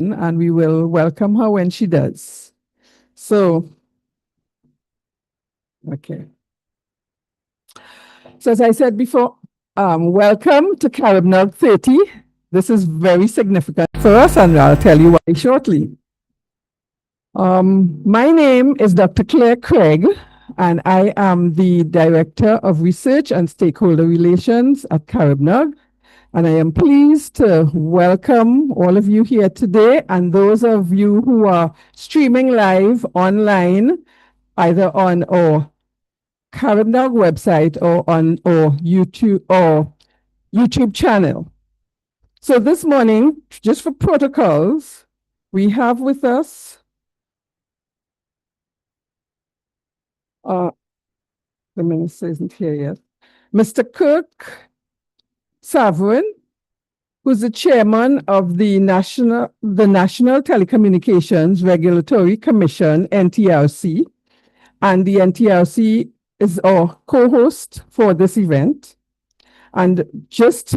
and we will welcome her when she does. So, okay. So as I said before, welcome to CaribNOG 30. This is very significant for us, and I'll tell you why shortly. My name is Dr. Claire Craig, and I am the Director of Research and Stakeholder Relations at CaribNOG. And I am pleased to welcome all of you here today, and those of you who are streaming live online, either on our CaribNOG website or on our YouTube channel. So this morning, just for protocols, we have with us the minister isn't here yet, Mr. Kirk Savarin, who's the chairman of the National Telecommunications Regulatory Commission, NTRC, and the NTRC is our co-host for this event. And just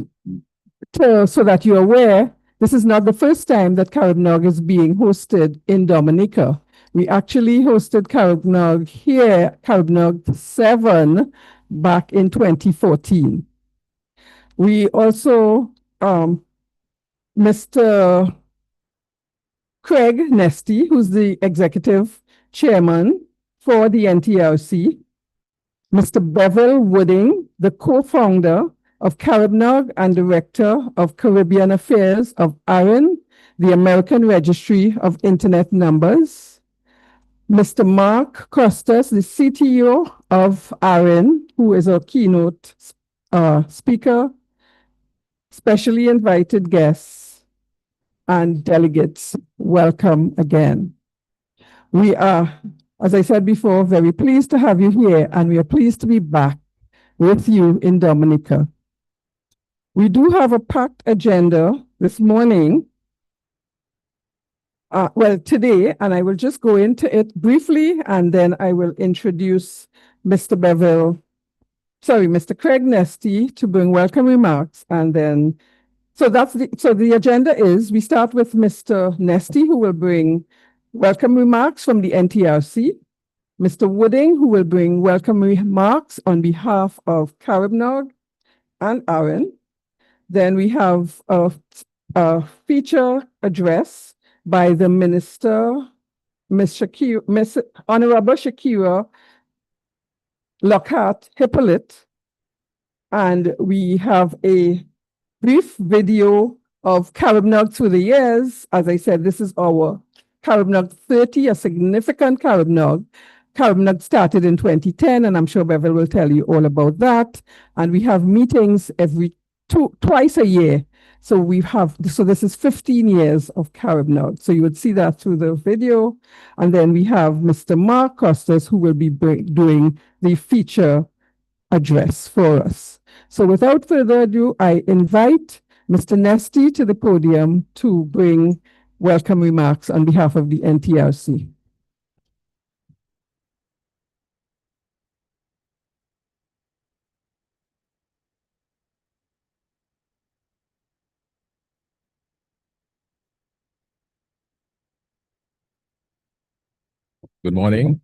so that you're aware, this is not the first time that CaribNOG is being hosted in Dominica. We actually hosted CaribNOG here, CaribNOG 7, back in 2014. We also, Mr. Craig Nesty, who's the executive chairman for the NTRC, Mr. Bevel Wooding, the co-founder of CaribNOG and director of Caribbean Affairs of ARIN, the American Registry of Internet Numbers, Mr. Mark Costas, the CTO of ARIN, who is our keynote speaker, specially invited guests, and delegates. Welcome again. We are, as I said before, very pleased to have you here, and we are pleased to be back with you in Dominica. We do have a packed agenda this morning, today, and I will just go into it briefly, and then I will introduce Mr. Mr. Craig Nesty to bring welcome remarks, and then, so the agenda is, we start with Mr. Nesty, who will bring welcome remarks from the NTRC, Mr. Wooding, who will bring welcome remarks on behalf of CaribNOG and ARIN. Then we have a feature address by the Minister, Miss Honorable Shakira Lockhart Hippolyte, and we have a brief video of CaribNOG through the years. As I said, this is our CaribNOG 30, a significant CaribNOG. CaribNOG started in 2010, and I'm sure Bevel will tell you all about that. And we have meetings twice a year. So this is 15 years of CaribNOG. So you would see that through the video. And then we have Mr. Mark Costas, who will be doing the feature address for us. So without further ado, I invite Mr. Nesty to the podium to bring welcome remarks on behalf of the NTRC. Good morning.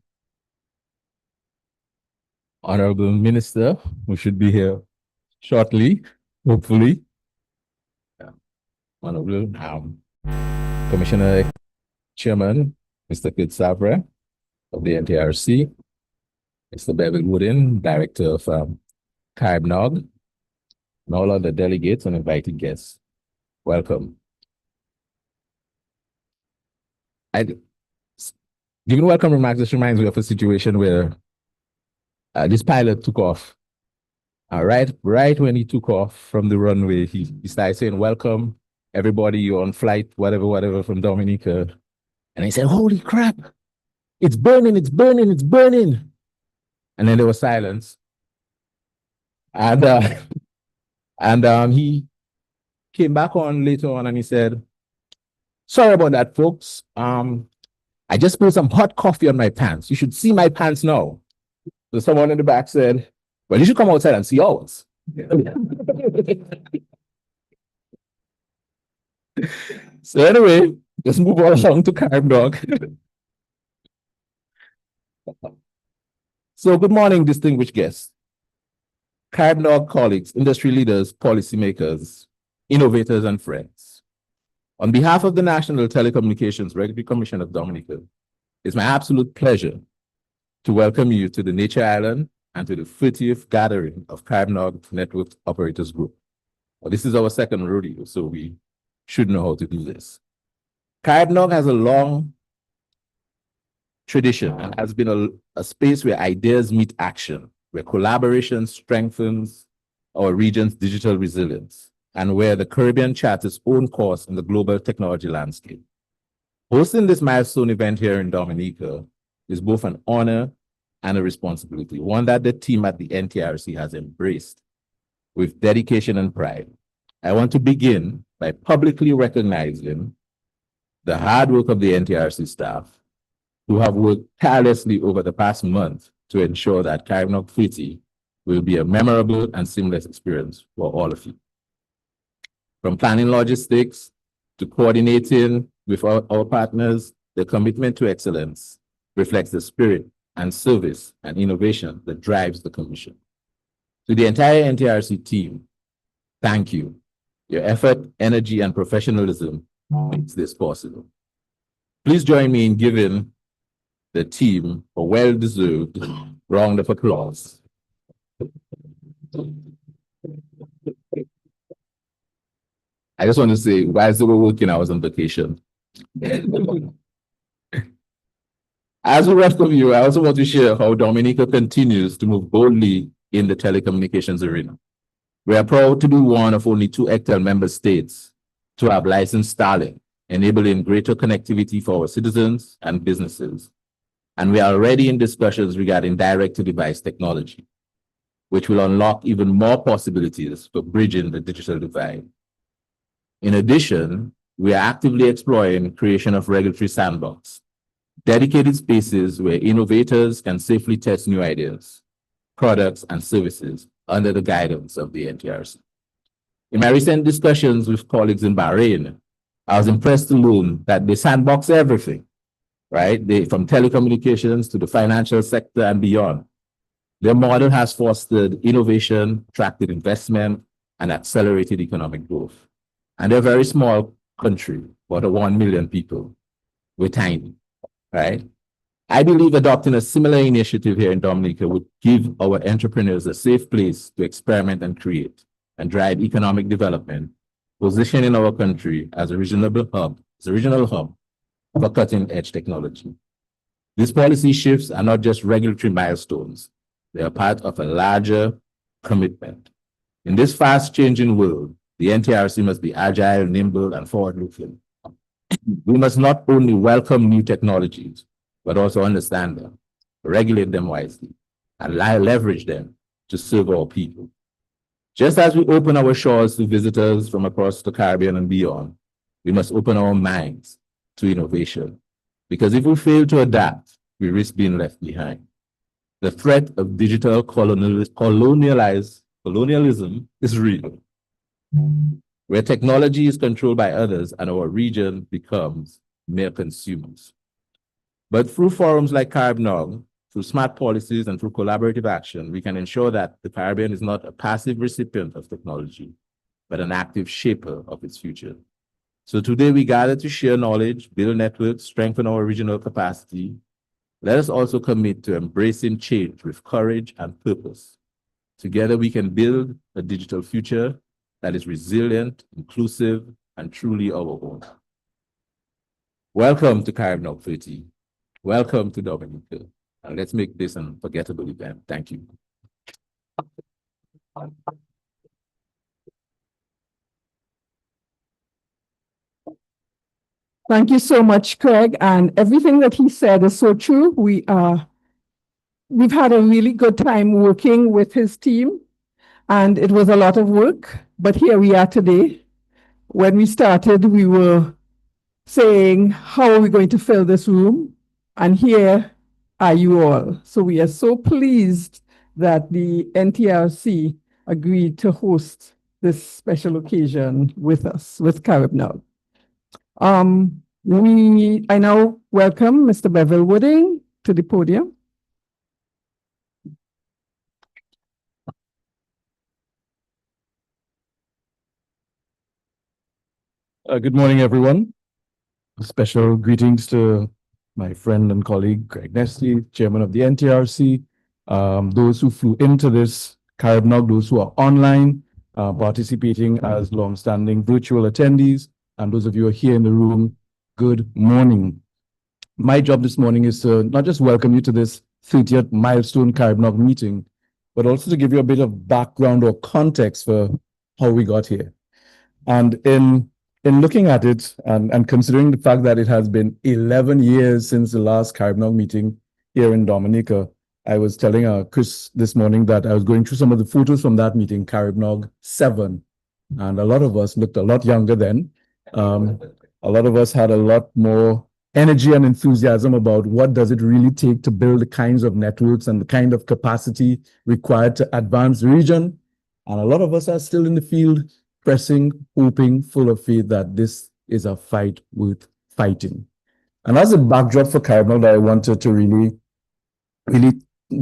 Honorable Minister, who should be here shortly, hopefully. Honorable Commissioner Chairman, Mr. Kid Savra of the NTRC, Mr. Bevel Woodin, Director of CaribNOG, and all other delegates and invited guests. Welcome. Giving welcome remarks, this reminds me of a situation where this pilot took off. Right when he took off from the runway, he started saying, "Welcome, everybody, you're on flight, whatever, from Dominica." And he said, "Holy crap, it's burning, it's burning, it's burning." And then there was silence. And he came back on later on and he said, "Sorry about that, folks. I just spilled some hot coffee on my pants. You should see my pants now." So someone in the back said, "Well, you should come outside and see ours." So anyway, let's move on along to CaribNOG. So good morning, distinguished guests, CaribNOG colleagues, industry leaders, policymakers, innovators, and friends. On behalf of the National Telecommunications Regulatory Commission of Dominica, it's my absolute pleasure to welcome you to the Nature Island and to the 30th gathering of CaribNOG Network Operators Group. Well, this is our second rodeo, so we should know how to do this. CaribNOG has a long tradition and has been a space where ideas meet action, where collaboration strengthens our region's digital resilience, and where the Caribbean charts its own course in the global technology landscape. Hosting this milestone event here in Dominica is both an honor and a responsibility, one that the team at the NTRC has embraced with dedication and pride. I want to begin by publicly recognizing the hard work of the NTRC staff, who have worked tirelessly over the past month to ensure that CaribNOG 30 will be a memorable and seamless experience for all of you. From planning logistics to coordinating with our partners, the commitment to excellence reflects the spirit and service and innovation that drives the Commission. To the entire NTRC team, thank you. Your effort, energy, and professionalism makes this possible. Please join me in giving the team a well-deserved round of applause. I just want to say, while they were working, I was on vacation. As we welcome you, I also want to share how Dominica continues to move boldly in the telecommunications arena. We are proud to be one of only 2 ECTEL member states to have licensed Starlink, enabling greater connectivity for our citizens and businesses. And we are already in discussions regarding direct-to-device technology, which will unlock even more possibilities for bridging the digital divide. In addition, we are actively exploring creation of regulatory sandbox, dedicated spaces where innovators can safely test new ideas, products, and services under the guidance of the NTRC. In my recent discussions with colleagues in Bahrain, I was impressed to learn that they sandbox everything, right? From telecommunications to the financial sector and beyond. Their model has fostered innovation, attracted investment, and accelerated economic growth. And they're a very small country, about 1 million people. We're tiny, right? I believe adopting a similar initiative here in Dominica would give our entrepreneurs a safe place to experiment and create and drive economic development, positioning our country as a regional hub for cutting-edge technology. These policy shifts are not just regulatory milestones. They are part of a larger commitment. In this fast-changing world, the NTRC must be agile, nimble, and forward-looking. We must not only welcome new technologies, but also understand them, regulate them wisely, and leverage them to serve our people. Just as we open our shores to visitors from across the Caribbean and beyond, we must open our minds to innovation. Because if we fail to adapt, we risk being left behind. The threat of digital colonialism is real, where technology is controlled by others and our region becomes mere consumers. But through forums like CaribNOG, through smart policies and through collaborative action, we can ensure that the Caribbean is not a passive recipient of technology, but an active shaper of its future. So today we gather to share knowledge, build networks, strengthen our regional capacity. Let us also commit to embracing change with courage and purpose. Together we can build a digital future that is resilient, inclusive, and truly our own. Welcome to CaribNOG 30. Welcome to Dominica. And let's make this an unforgettable event. Thank you. Thank you so much, Craig. And everything that he said is so true. We've had a really good time working with his team, and it was a lot of work. But here we are today. When we started, we were saying, how are we going to fill this room? And here are you all. So we are so pleased that the NTRC agreed to host this special occasion with us, with CaribNOG. I now welcome Mr. Bevel Wooding to the podium. Good morning, everyone. Special greetings to my friend and colleague, Greg Nesty, chairman of the NTRC, those who flew into this CaribNOG, those who are online participating as longstanding virtual attendees, and those of you who are here in the room, good morning. My job this morning is to not just welcome you to this 30th milestone CaribNOG meeting, but also to give you a bit of background or context for how we got here. And in looking at it and considering the fact that it has been 11 years since the last CaribNOG meeting here in Dominica, I was telling Chris this morning that I was going through some of the photos from that meeting, CaribNOG 7, and a lot of us looked a lot younger then. A lot of us had a lot more energy and enthusiasm about what does it really take to build the kinds of networks and the kind of capacity required to advance the region. And a lot of us are still in the field pressing, hoping, full of faith that this is a fight worth fighting. And as a backdrop for CaribNOG that I wanted to really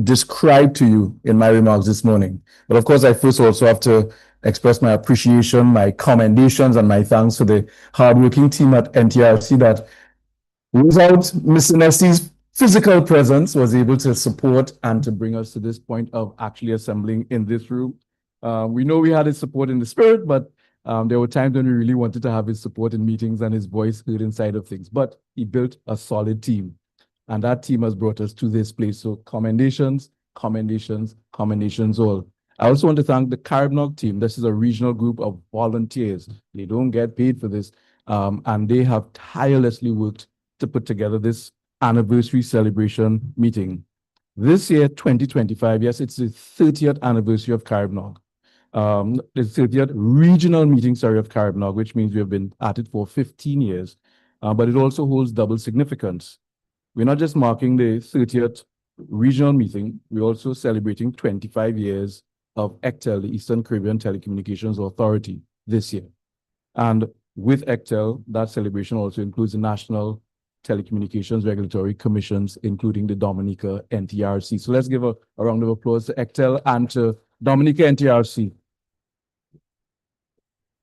describe to you in my remarks this morning. But of course, I first also have to express my appreciation, my commendations, and my thanks to the hardworking team at NTRC that, without Mr. Nesty's physical presence, was able to support and to bring us to this point of actually assembling in this room. We know we had his support in the spirit, but there were times when we really wanted to have his support in meetings and his voice heard inside of things. But he built a solid team, and that team has brought us to this place. So commendations, commendations, commendations all. I also want to thank the CaribNOG team. This is a regional group of volunteers. They don't get paid for this, and they have tirelessly worked to put together this anniversary celebration meeting. This year, 2025, yes, it's the 30th anniversary of CaribNOG. The 30th regional meeting, of CaribNOG, which means we have been at it for 15 years, but it also holds double significance. We're not just marking the 30th regional meeting, we're also celebrating 25 years of ECTEL, the Eastern Caribbean Telecommunications Authority, this year. And with ECTEL, that celebration also includes the National Telecommunications Regulatory Commissions, including the Dominica NTRC. So let's give a round of applause to ECTEL and to Dominica NTRC.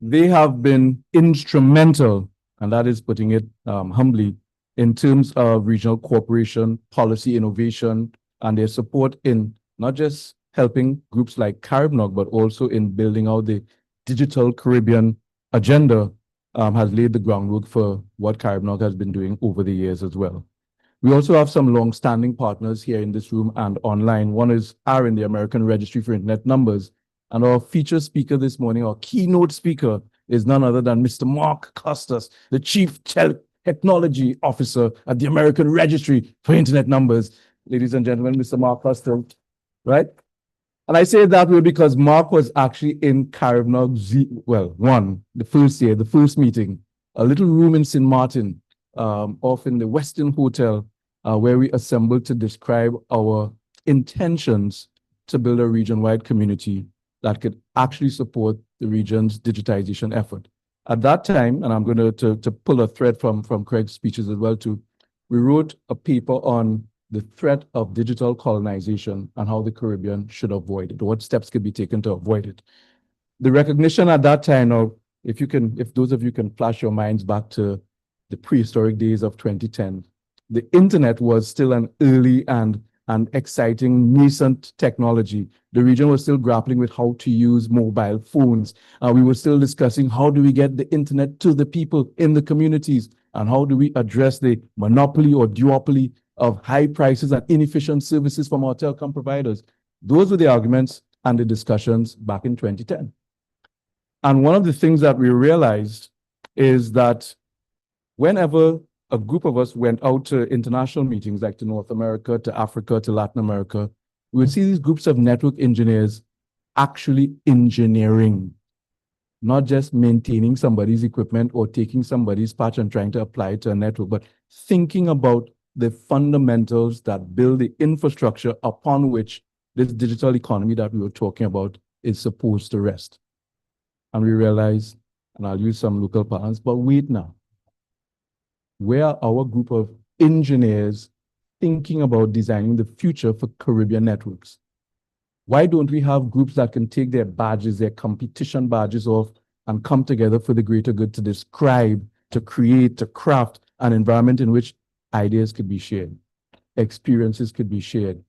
They have been instrumental, and that is putting it humbly, in terms of regional cooperation, policy innovation, and their support in not just helping groups like CaribNOG, but also in building out the digital Caribbean agenda, has laid the groundwork for what CaribNOG has been doing over the years as well. We also have some long-standing partners here in this room and online. One is ARIN, the American Registry for Internet Numbers. And our feature speaker this morning, our keynote speaker, is none other than Mr. Mark Costas, the Chief Technology Officer at the American Registry for Internet Numbers. Ladies and gentlemen, Mr. Mark Costas, right? And I say that way because Mark was actually in CaribNOG, the first year, the first meeting, a little room in St. Martin, off in the Westin Hotel, where we assembled to describe our intentions to build a region-wide community that could actually support the region's digitization effort. At that time, and I'm going to pull a thread from Craig's speeches as well too, we wrote a paper on the threat of digital colonization and how the Caribbean should avoid it, what steps could be taken to avoid it. The recognition at that time, or if those of you can flash your minds back to the prehistoric days of 2010, the internet was still an early and exciting nascent technology. The region was still grappling with how to use mobile phones. We were still discussing how do we get the internet to the people in the communities, and how do we address the monopoly or duopoly of high prices and inefficient services from our telecom providers. Those were the arguments and the discussions back in 2010. And one of the things that we realized is that whenever a group of us went out to international meetings, like to North America, to Africa, to Latin America, we would see these groups of network engineers actually engineering, not just maintaining somebody's equipment or taking somebody's patch and trying to apply it to a network, but thinking about the fundamentals that build the infrastructure upon which this digital economy that we were talking about is supposed to rest. And we realized, and I'll use some local parlance, but wait now. where are our group of engineers thinking about designing the future for Caribbean networks? Why don't we have groups that can take their badges, their competition badges off, and come together for the greater good to describe, to create, to craft an environment in which ideas could be shared, experiences could be shared,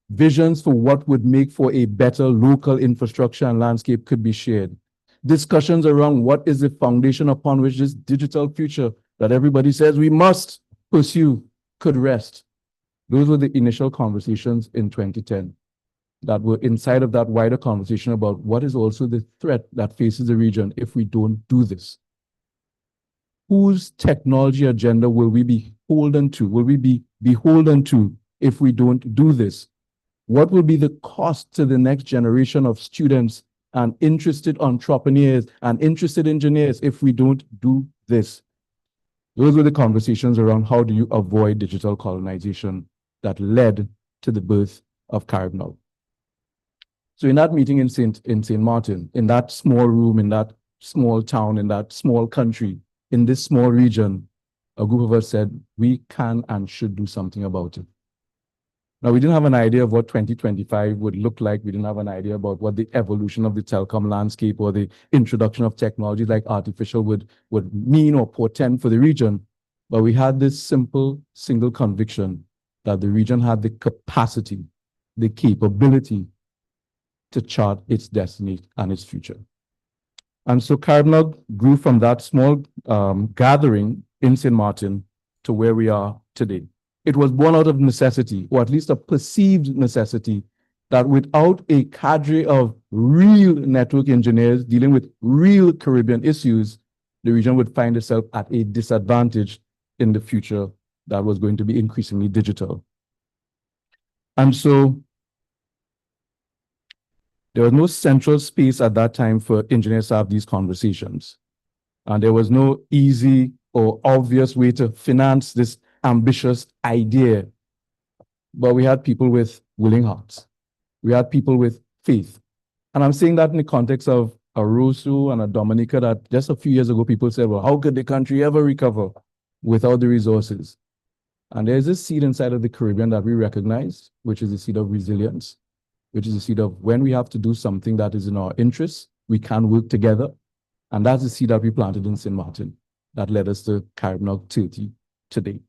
visions for what would make for a better local infrastructure and landscape could be shared, discussions around what is the foundation upon which this digital future that everybody says we must pursue could rest. Those were the initial conversations in 2010 that were inside of that wider conversation about what is also the threat that faces the region if we don't do this. Whose technology agenda will we be beholden to? Will we be beholden to if we don't do this? What will be the cost to the next generation of students and interested entrepreneurs and interested engineers if we don't do this? Those were the conversations around how do you avoid digital colonization that led to the birth of CaribNOG. So in that meeting in Saint Martin, in that small room, in that small town, in that small country, in this small region, a group of us said, we can and should do something about it. Now, we didn't have an idea of what 2025 would look like. We didn't have an idea about what the evolution of the telecom landscape or the introduction of technologies like artificial would mean or portend for the region. But we had this simple, single conviction that the region had the capacity, the capability to chart its destiny and its future. And so CaribNOG grew from that small gathering in St. Martin to where we are today. It was born out of necessity, or at least a perceived necessity, that without a cadre of real network engineers dealing with real Caribbean issues, the region would find itself at a disadvantage in the future that was going to be increasingly digital. And so there was no central space at that time for engineers to have these conversations. And there was no easy or obvious way to finance this ambitious idea. But we had people with willing hearts. We had people with faith. And I'm saying that in the context of a Rosu and a Dominica that just a few years ago, people said, well, how could the country ever recover without the resources? And there's this seed inside of the Caribbean that we recognize, which is the seed of resilience, which is the seed of when we have to do something that is in our interests, we can work together. And that's the seed that we planted in St. Martin that led us to CaribNOG 30 today.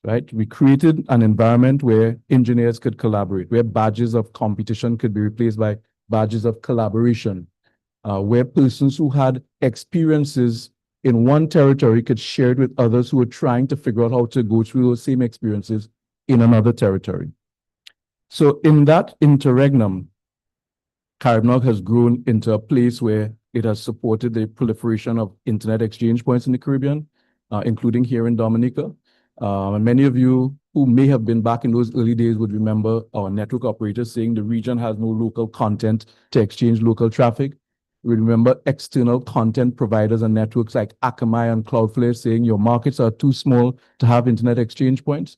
Right? We created an environment where engineers could collaborate, where badges of competition could be replaced by badges of collaboration, where persons who had experiences in one territory could share it with others who were trying to figure out how to go through those same experiences in another territory. So in that interregnum, CaribNOG has grown into a place where it has supported the proliferation of internet exchange points in the Caribbean, including here in Dominica. And many of you who may have been back in those early days would remember our network operators saying the region has no local content to exchange local traffic. We remember external content providers and networks like Akamai and Cloudflare saying your markets are too small to have internet exchange points.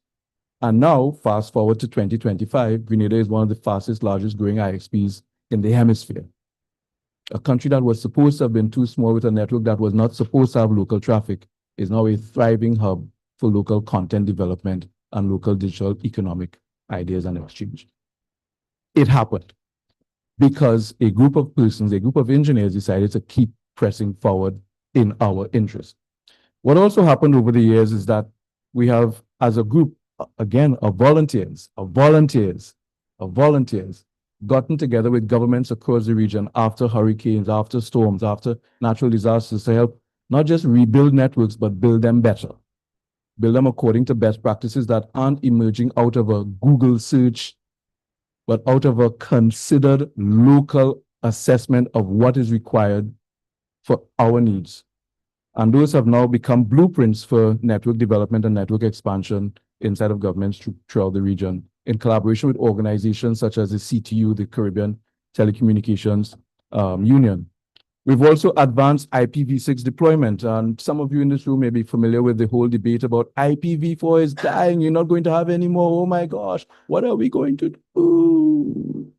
And now, fast forward to 2025, Grenada is one of the fastest, largest growing ISPs in the hemisphere. A country that was supposed to have been too small with a network that was not supposed to have local traffic is now a thriving hub for local content development and local digital economic ideas and exchange. It happened because a group of persons, a group of engineers decided to keep pressing forward in our interest. What also happened over the years is that we have, as a group, again, of volunteers, gotten together with governments across the region after hurricanes, after storms, after natural disasters to help not just rebuild networks, but build them better. Build them according to best practices that aren't emerging out of a Google search, but out of a considered local assessment of what is required for our needs. And those have now become blueprints for network development and network expansion inside of governments throughout the region, in collaboration with organizations such as the CTU, the Caribbean Telecommunications Union. We've also advanced IPv6 deployment, and some of you in this room may be familiar with the whole debate about IPv4 is dying, you're not going to have any more, oh my gosh, what are we going to do?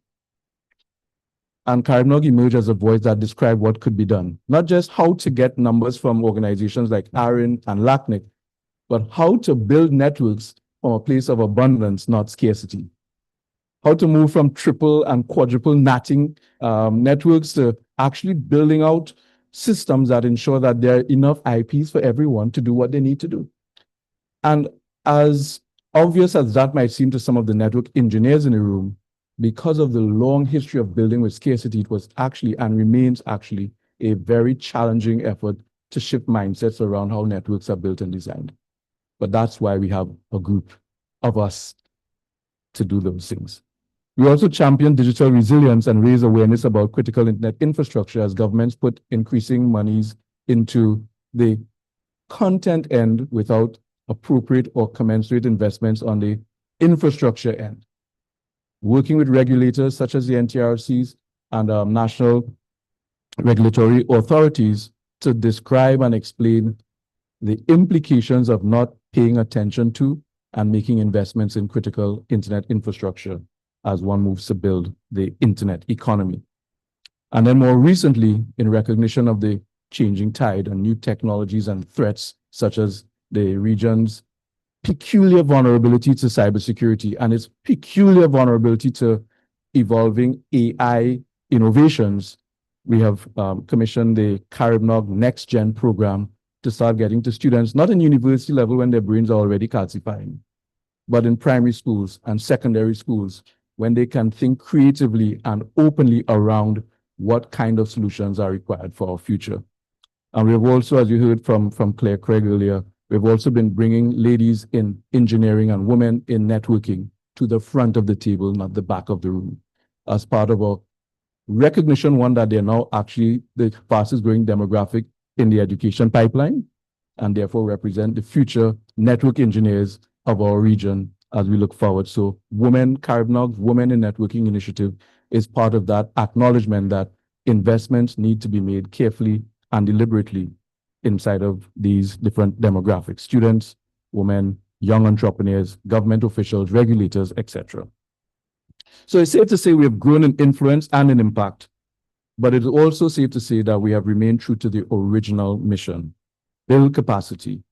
And CaribNOG emerged as a voice that described what could be done, not just how to get numbers from organizations like ARIN and LACNIC, but how to build networks from a place of abundance, not scarcity. How to move from triple and quadruple natting networks to actually building out systems that ensure that there are enough IPs for everyone to do what they need to do. And as obvious as that might seem to some of the network engineers in the room, because of the long history of building with scarcity, it was actually and remains actually a very challenging effort to shift mindsets around how networks are built and designed. But that's why we have a group of us to do those things. We also champion digital resilience and raise awareness about critical internet infrastructure as governments put increasing monies into the content end without appropriate or commensurate investments on the infrastructure end. Working with regulators such as the NTRCs and national regulatory authorities to describe and explain the implications of not paying attention to and making investments in critical internet infrastructure as one moves to build the internet economy. And then more recently, in recognition of the changing tide and new technologies and threats, such as the region's peculiar vulnerability to cybersecurity and its peculiar vulnerability to evolving AI innovations, we have commissioned the CaribNOG Next Gen program to start getting to students, not in university level when their brains are already calcifying, but in primary schools and secondary schools when they can think creatively and openly around what kind of solutions are required for our future. And we have also, as you heard from Claire Craig earlier, we've also been bringing ladies in engineering and women in networking to the front of the table, not the back of the room, as part of a recognition, one, that they're now actually the fastest growing demographic in the education pipeline, and therefore represent the future network engineers of our region as we look forward. So CaribNOG's Women in Networking initiative is part of that acknowledgement that investments need to be made carefully and deliberately inside of these different demographics: students, women, young entrepreneurs, government officials, regulators, etc. So it's safe to say we have grown in influence and in impact, but it's also safe to say that we have remained true to the original mission: build capacity,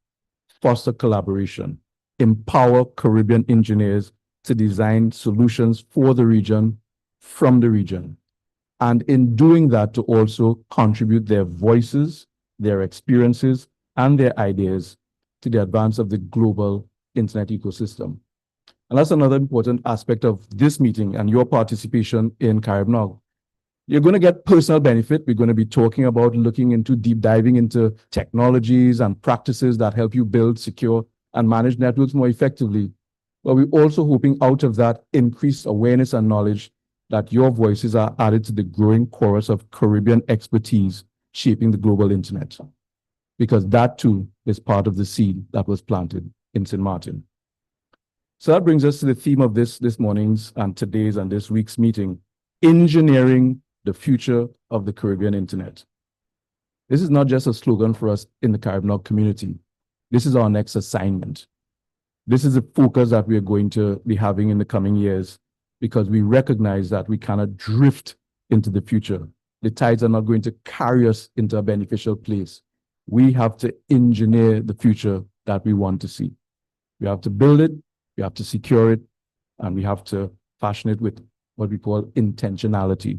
foster collaboration, empower Caribbean engineers to design solutions for the region, from the region. And in doing that, to also contribute their voices, their experiences, and their ideas to the advance of the global internet ecosystem. And that's another important aspect of this meeting and your participation in CaribNOG. You're going to get personal benefit. We're going to be talking about looking into deep diving into technologies and practices that help you build, secure, and manage networks more effectively. But we're also hoping out of that increased awareness and knowledge that your voices are added to the growing chorus of Caribbean expertise shaping the global internet, because that too is part of the seed that was planted in St. Martin. So that brings us to the theme of this morning's and today's and this week's meeting: engineering the future of the Caribbean internet. This is not just a slogan for us in the CaribNOG community. This is our next assignment. This is the focus that we are going to be having in the coming years, because we recognize that we cannot drift into the future. The tides are not going to carry us into a beneficial place. We have to engineer the future that we want to see. We have to build it, we have to secure it, and we have to fashion it with what we call intentionality.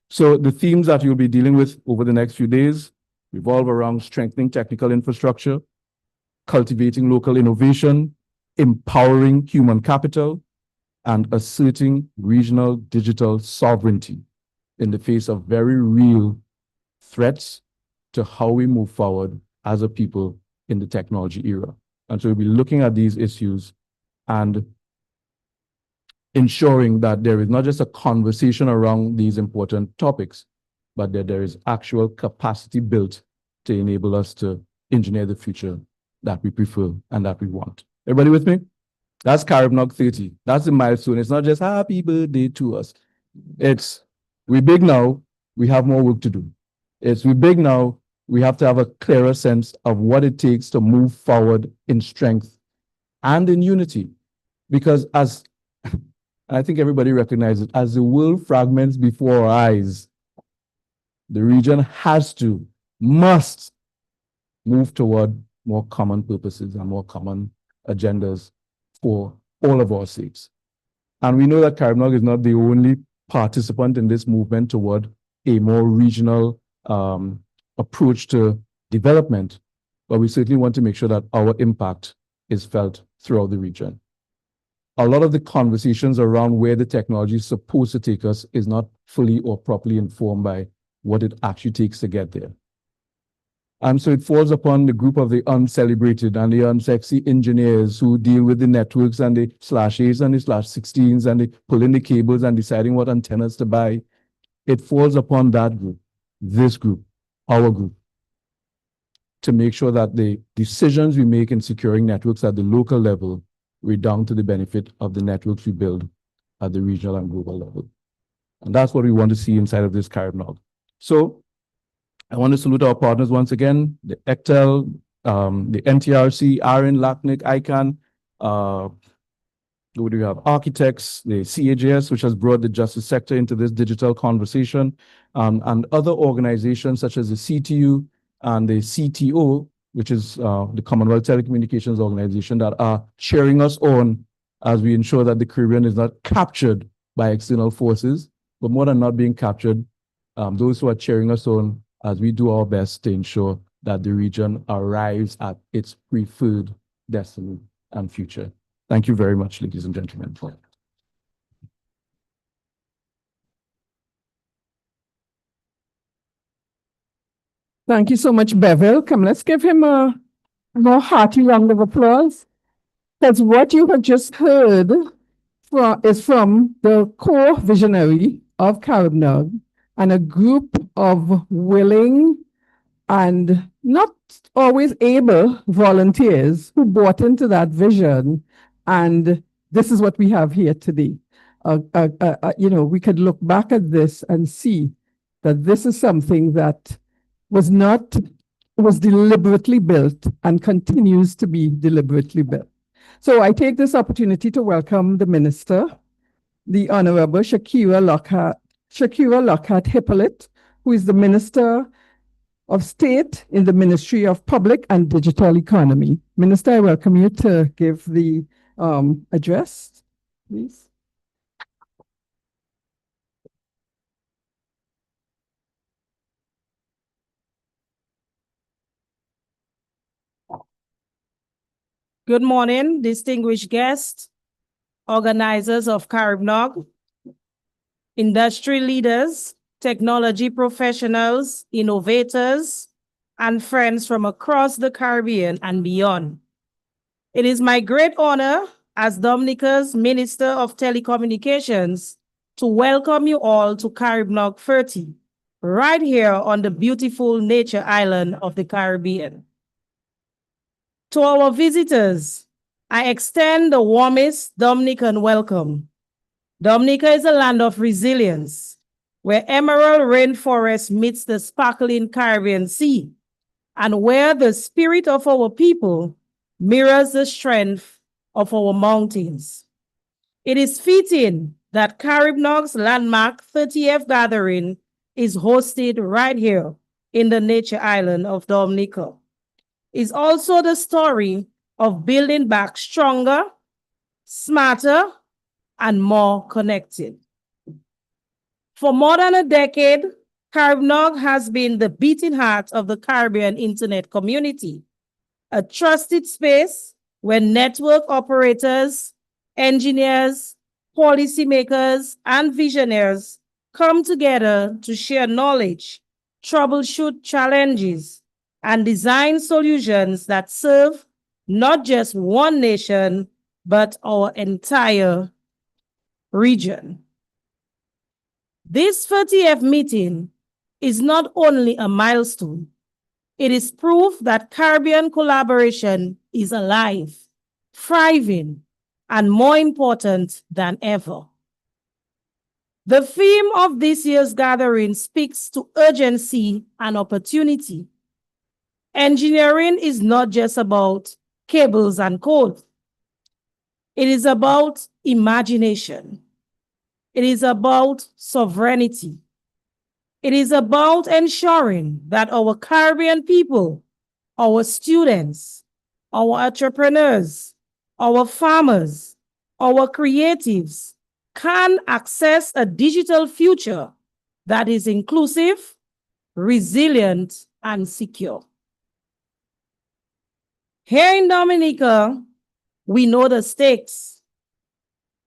So the themes that you'll be dealing with over the next few days revolve around strengthening technical infrastructure, cultivating local innovation, empowering human capital, and asserting regional digital sovereignty in the face of very real threats to how we move forward as a people in the technology era. And so we'll be looking at these issues and ensuring that there is not just a conversation around these important topics, but that there is actual capacity built to enable us to engineer the future that we prefer and that we want. Everybody with me? That's CaribNOG 30. That's the milestone. It's not just happy birthday to us. It's we're big now, we have more work to do. It's we're big now, we have to have a clearer sense of what it takes to move forward in strength and in unity. Because as I think everybody recognizes, as the world fragments before our eyes, the region must move toward more common purposes and more common agendas for all of our states. And we know that CaribNOG is not the only participant in this movement toward a more regional approach to development, but we certainly want to make sure that our impact is felt throughout the region. A lot of the conversations around where the technology is supposed to take us is not fully or properly informed by what it actually takes to get there. And so it falls upon the group of the uncelebrated and the unsexy engineers who deal with the networks and the /8s and the /16s and the pulling the cables and deciding what antennas to buy. It falls upon that group, this group, our group, to make sure that the decisions we make in securing networks at the local level redound to the benefit of the networks we build at the regional and global level. And that's what we want to see inside of this CaribNOG. So I want to salute our partners once again, the ECTEL, the NTRC, ARIN, LACNIC, ICANN, who do we have? Architects, the CAJS, which has brought the justice sector into this digital conversation, and other organizations such as the CTU and the CTO, which is the Commonwealth Telecommunications Organization, that are cheering us on as we ensure that the Caribbean is not captured by external forces, but more than not being captured, those who are cheering us on as we do our best to ensure that the region arrives at its preferred destiny and future. Thank you very much, ladies and gentlemen. Thank you so much, Bevel. Come, let's give him a more hearty round of applause. Because what you have just heard is from the core visionary of CaribNOG and a group of willing and not always able volunteers who bought into that vision. And this is what we have here today. You know, we could look back at this and see that this is something that was deliberately built and continues to be deliberately built. So I take this opportunity to welcome the Minister, the Honorable Shakira Lockhart Hippolyte, who is the Minister of State in the Ministry of Public and Digital Economy. Minister, I welcome you to give the address, please. Good morning, distinguished guests, organizers of CaribNOG, industry leaders, technology professionals, innovators, and friends from across the Caribbean and beyond. It is my great honor as Dominica's Minister of Telecommunications to welcome you all to CaribNOG 30, right here on the beautiful nature island of the Caribbean. To our visitors, I extend the warmest Dominican welcome. Dominica is a land of resilience, where emerald rainforest meets the sparkling Caribbean Sea, and where the spirit of our people mirrors the strength of our mountains. It is fitting that CaribNOG's landmark 30th gathering is hosted right here in the nature island of Dominica. It's also the story of building back stronger, smarter, and more connected. For more than a decade, CaribNOG has been the beating heart of the Caribbean internet community, a trusted space where network operators, engineers, policymakers, and visionaries come together to share knowledge, troubleshoot challenges, and design solutions that serve not just one nation, but our entire region. This 30th meeting is not only a milestone, it is proof that Caribbean collaboration is alive, thriving, and more important than ever. The theme of this year's gathering speaks to urgency and opportunity. Engineering is not just about cables and code. It is about imagination. It is about sovereignty. It is about ensuring that our Caribbean people our students, our entrepreneurs, our farmers, our creatives can access a digital future that is inclusive, resilient, and secure. Here in Dominica, we know the stakes.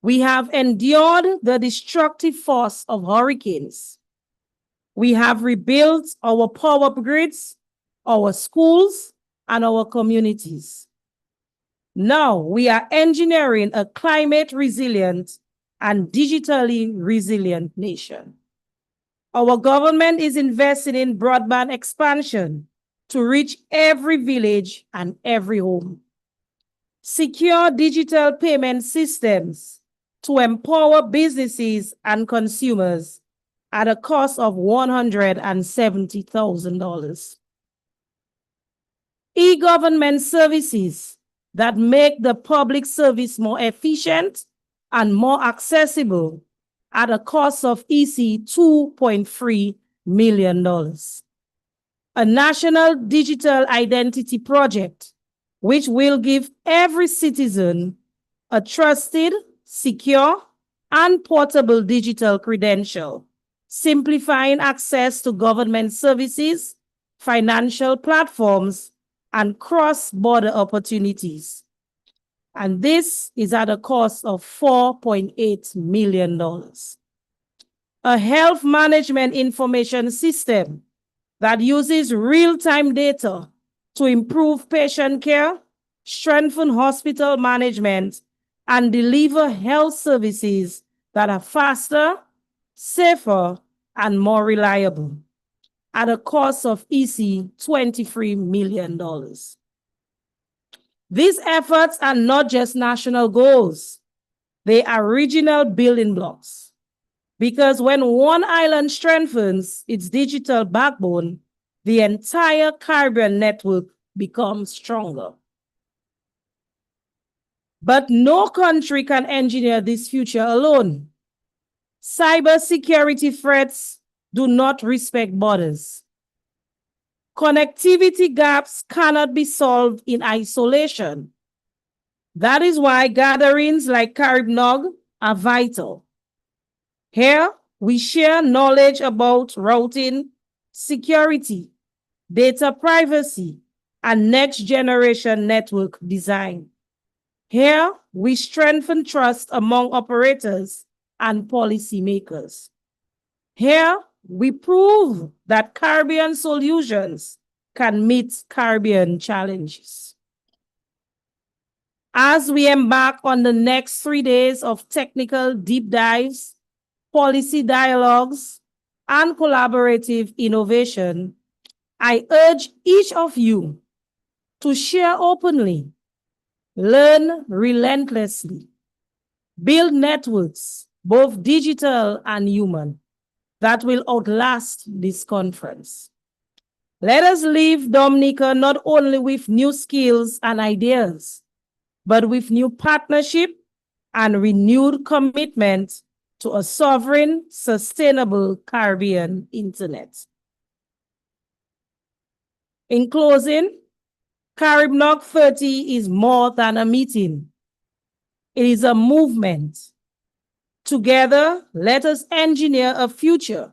We have endured the destructive force of hurricanes. We have rebuilt our power grids, our schools, and our communities. Now we are engineering a climate resilient and digitally resilient nation. Our government is investing in broadband expansion to reach every village and every home. Secure digital payment systems to empower businesses and consumers at a cost of $170,000. E-government services that make the public service more efficient and more accessible at a cost of $2.3 million. A national digital identity project, which will give every citizen a trusted, secure, and portable digital credential, simplifying access to government services, financial platforms, and cross-border opportunities. And this is at a cost of $4.8 million. A health management information system that uses real-time data to improve patient care, strengthen hospital management, and deliver health services that are faster, safer, and more reliable at a cost of $23 million. These efforts are not just national goals, they are regional building blocks. Because when one island strengthens its digital backbone, the entire Caribbean network becomes stronger. But no country can engineer this future alone. Cybersecurity threats do not respect borders. Connectivity gaps cannot be solved in isolation. That is why gatherings like CaribNOG are vital. Here, we share knowledge about routing, security, data privacy, and next-generation network design. Here, we strengthen trust among operators and policymakers. Here, we prove that Caribbean solutions can meet Caribbean challenges. As we embark on the next 3 days of technical deep dives, policy dialogues, and collaborative innovation, I urge each of you to share openly, learn relentlessly, build networks, both digital and human, that will outlast this conference. Let us leave Dominica not only with new skills and ideas, but with new partnership and renewed commitment to a sovereign, sustainable Caribbean internet. In closing, CaribNOG 30 is more than a meeting. It is a movement. Together, let us engineer a future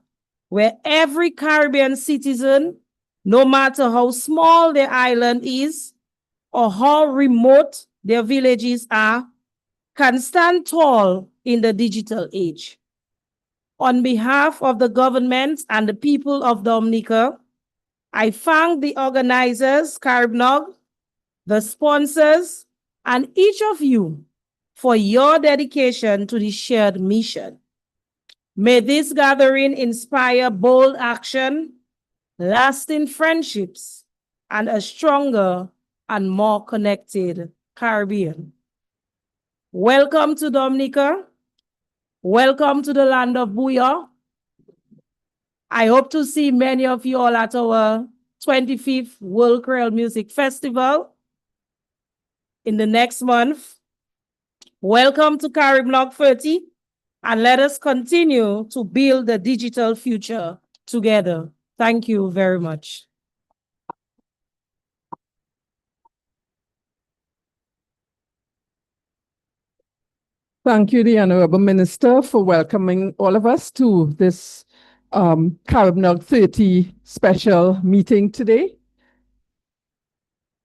where every Caribbean citizen, no matter how small their island is or how remote their villages are, can stand tall in the digital age. On behalf of the government and the people of Dominica, I thank the organizers, CaribNOG, the sponsors, and each of you for your dedication to the shared mission. May this gathering inspire bold action, lasting friendships, and a stronger and more connected Caribbean. Welcome to Dominica. Welcome to the land of Booyah. I hope to see many of you all at our 25th World Creole Music Festival in the next month. Welcome to CaribNOG 30, and let us continue to build the digital future together. Thank you very much. Thank you, the Honorable Minister, for welcoming all of us to this CaribNOG 30 special meeting today.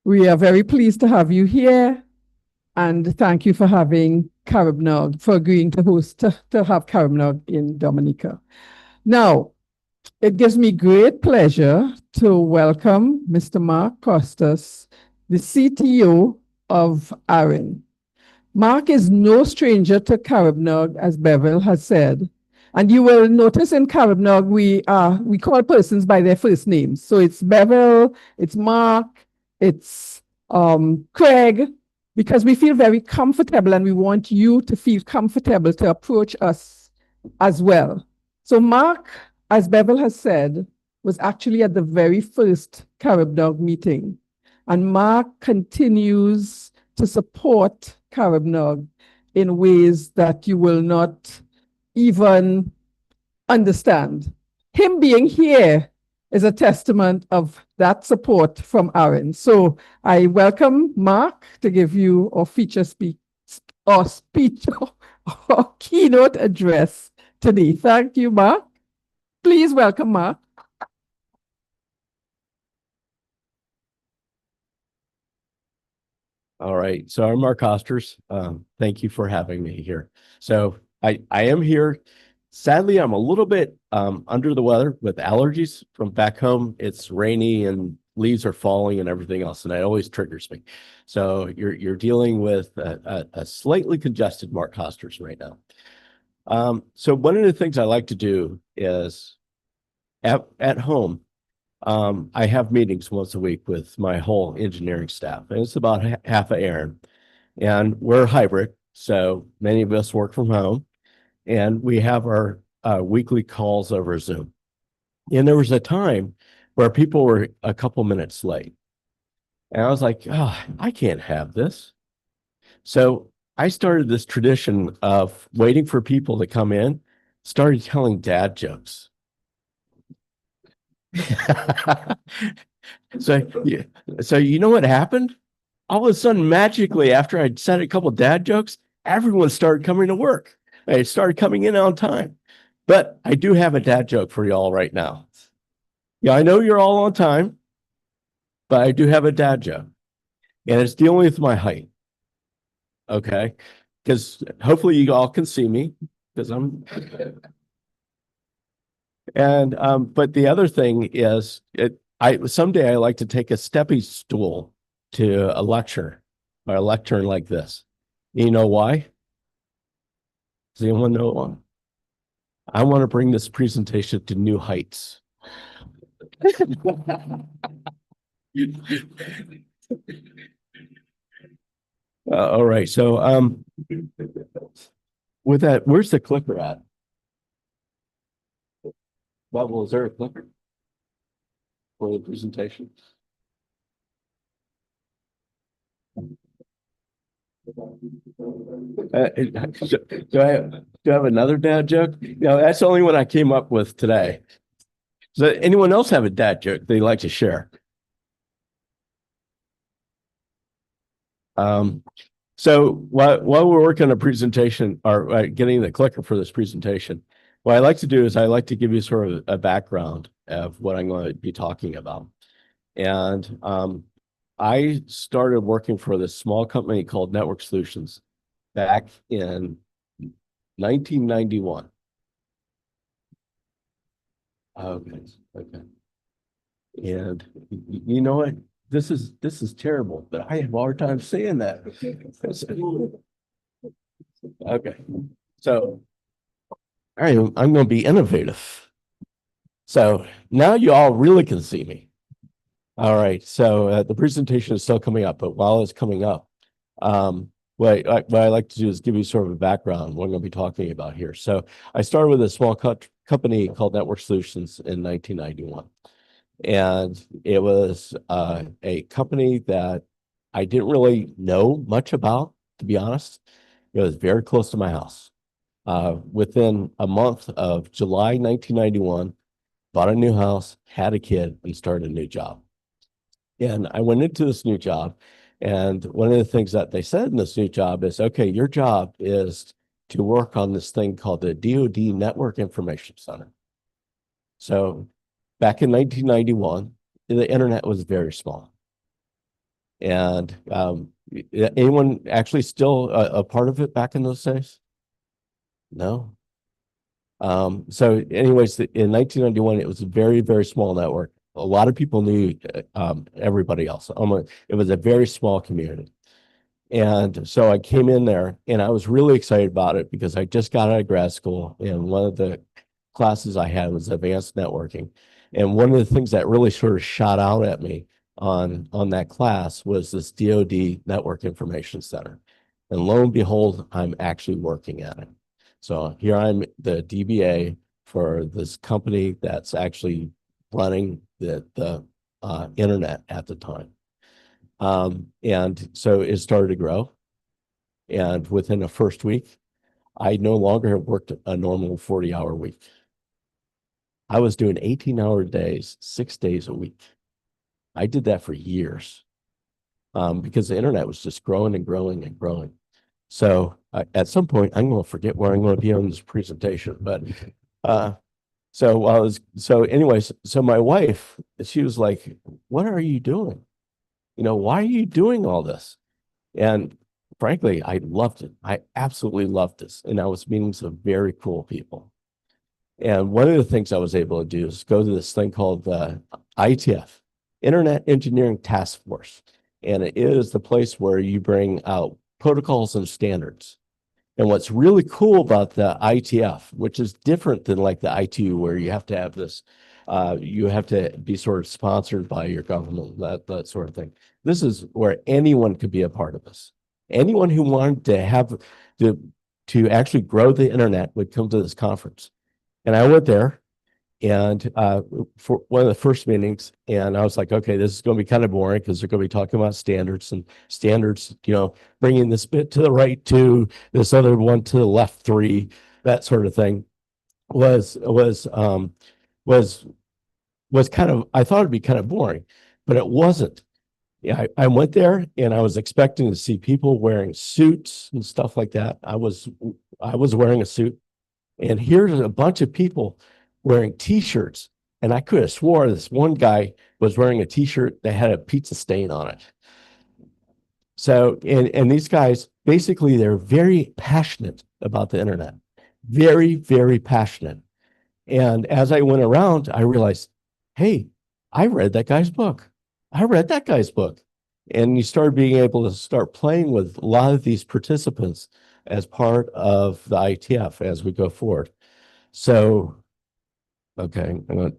We are very pleased to have you here, and thank you for having CaribNOG, for agreeing to have CaribNOG in Dominica. Now, it gives me great pleasure to welcome Mr. Mark Costas, the CTO of ARIN. Mark is no stranger to CaribNOG, as Bevel has said. And you will notice in CaribNOG, we call persons by their first names. So it's Bevel, it's Mark, it's Craig, because we feel very comfortable and we want you to feel comfortable to approach us as well. So Mark, as Bevel has said, was actually at the very first CaribNOG meeting. And Mark continues to support CaribNOG in ways that you will not even understand. Him being here is a testament of that support from ARIN. So I welcome Mark to give you a feature speech or keynote address today. Thank you, Mark. Please welcome Mark. All right. So I'm Mark Osters. Thank you for having me here. So I am here. Sadly, I'm a little bit under the weather with allergies from back home. It's rainy and leaves are falling and everything else, and it always triggers me. So you're dealing with a slightly congested Mark Osters right now. So one of the things I like to do is at home, I have meetings once a week with my whole engineering staff, and it's about half of Aaron. And we're hybrid, so many of us work from home, and we have our weekly calls over Zoom. And there was a time where people were a couple minutes late. And I was like, oh, I can't have this. So I started this tradition of waiting for people to come in, started telling dad jokes. So you know what happened? All of a sudden, magically, after I'd said a couple dad jokes, everyone started coming to work. They started coming in on time. But I do have a dad joke for y'all right now. Yeah, I know you're all on time, but I do have a dad joke. And it's dealing with my height. Okay? Because hopefully you all can see me, because I'm... And but the other thing is, someday I like to take a stepping stool to a lecture or a lectern like this. You know why? Does anyone know why? I want to bring this presentation to new heights. All right. So with that, where's the clicker at? Well, is there a clicker for the presentation? Do I have another dad joke? No, that's the only one I came up with today. Does anyone else have a dad joke they'd like to share? So while we're working on a presentation or getting the clicker for this presentation, what I like to do is I like to give you sort of a background of what I'm going to be talking about. And I started working for this small company called Network Solutions back in 1991. Okay. And you know what? This is terrible, but I have a hard time saying that. Okay. So I'm going to be innovative. So now you all really can see me. All right. So the presentation is still coming up, but while it's coming up, what I like to do is give you sort of a background what I'm going to be talking about here. So I started with a small company called Network Solutions in 1991. And it was a company that I didn't really know much about, to be honest. It was very close to my house. Within a month of July 1991, bought a new house, had a kid, and started a new job. And I went into this new job, and one of the things that they said in this new job is, okay, your job is to work on this thing called the DoD Network Information Center. So back in 1991, the internet was very small. And anyone actually still a part of it back in those days? No. So anyways, in 1991, it was a very, very small network. A lot of people knew everybody else. It was a very small community. And so I came in there and I was really excited about it because I just got out of grad school and one of the classes I had was advanced networking. And one of the things that really sort of shot out at me on that class was this DoD Network Information Center. And lo and behold, I'm actually working at it. So here I'm the DBA for this company that's actually running the internet at the time. And so it started to grow. And within the first week, I no longer worked a normal 40-hour week. I was doing 18-hour days, 6 days a week. I did that for years because the internet was just growing and growing and growing. So at some point, I'm going to forget where I'm going to be on this presentation. But so anyways, so my wife, she was like, "What are you doing? Why are you doing all this?" And frankly, I loved it. I absolutely loved this. And I was meeting some very cool people. And one of the things I was able to do is go to this thing called ITF, Internet Engineering Task Force. And it is the place where you bring out protocols and standards. And what's really cool about the ITF, which is different than like the ITU, where you have to have this, you have to be sort of sponsored by your government, that sort of thing. This is where anyone could be a part of this. Anyone who wanted to have to actually grow the internet would come to this conference. And I went there and for one of the first meetings, and I was like, okay, this is going to be kind of boring because they're going to be talking about standards and standards, bringing this bit to the right 2, this other one to the left 3, that sort of thing was kind of, I thought it'd be kind of boring, but it wasn't. Yeah, I went there and I was expecting to see people wearing suits and stuff like that. I was wearing a suit, and here's a bunch of people wearing T-shirts, and I could have swore this one guy was wearing a T-shirt that had a pizza stain on it. So, and these guys, basically, they're very passionate about the internet, very, very passionate. And as I went around, I realized, hey, I read that guy's book. I read that guy's book. And you start being able to start playing with a lot of these participants as part of the ITF as we go forward. So, okay, I'm going to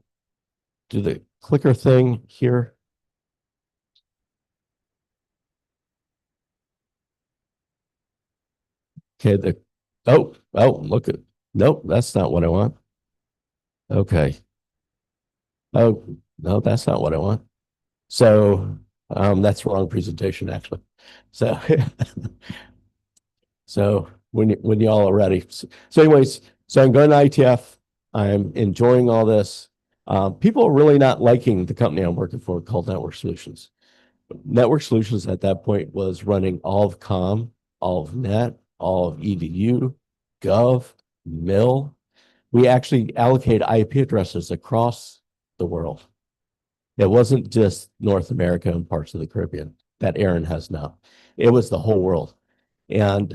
do the clicker thing here. Okay, oh, look at, nope, that's not what I want. Okay. Oh, no, that's not what I want. So that's the wrong presentation, actually. So so when y'all are ready. So anyways, so I'm going to ITF. I'm enjoying all this. People are really not liking the company I'm working for called Network Solutions. Network Solutions at that point was running all of COM, all of NET, all of EDU, Gov, MIL. We actually allocate IP addresses across the world. It wasn't just North America and parts of the Caribbean that Aaron has now. It was the whole world. And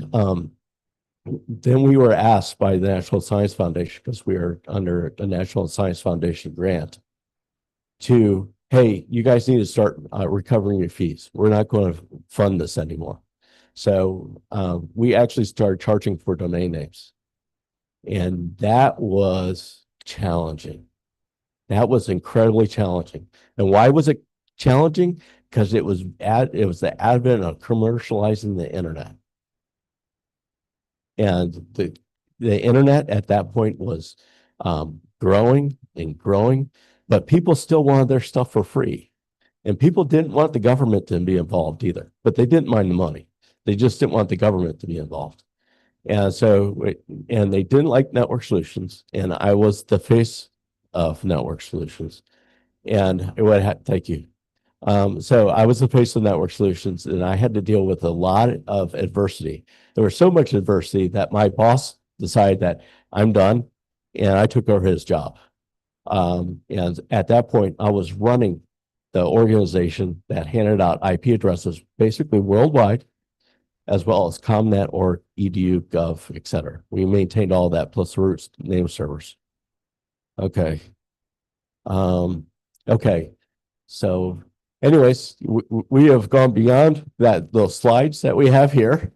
then we were asked by the National Science Foundation, because we are under a National Science Foundation grant, to, hey, you guys need to start recovering your fees. We're not going to fund this anymore. So we actually started charging for domain names. And that was challenging. That was incredibly challenging. And why was it challenging? Because it was the advent of commercializing the internet. And the internet at that point was growing and growing, but people still wanted their stuff for free. And people didn't want the government to be involved either, but they didn't mind the money. They just didn't want the government to be involved. And so, and they didn't like Network Solutions. And I was the face of Network Solutions. And thank you. So I was the face of Network Solutions, and I had to deal with a lot of adversity there was so much adversity that my boss decided that I'm done, and I took over his job. And at that point, I was running the organization that handed out IP addresses basically worldwide, as well as ComNet or EDU, Gov, et cetera. We maintained all that plus the root name servers. Okay. Okay. So anyways, we have gone beyond that, those slides that we have here.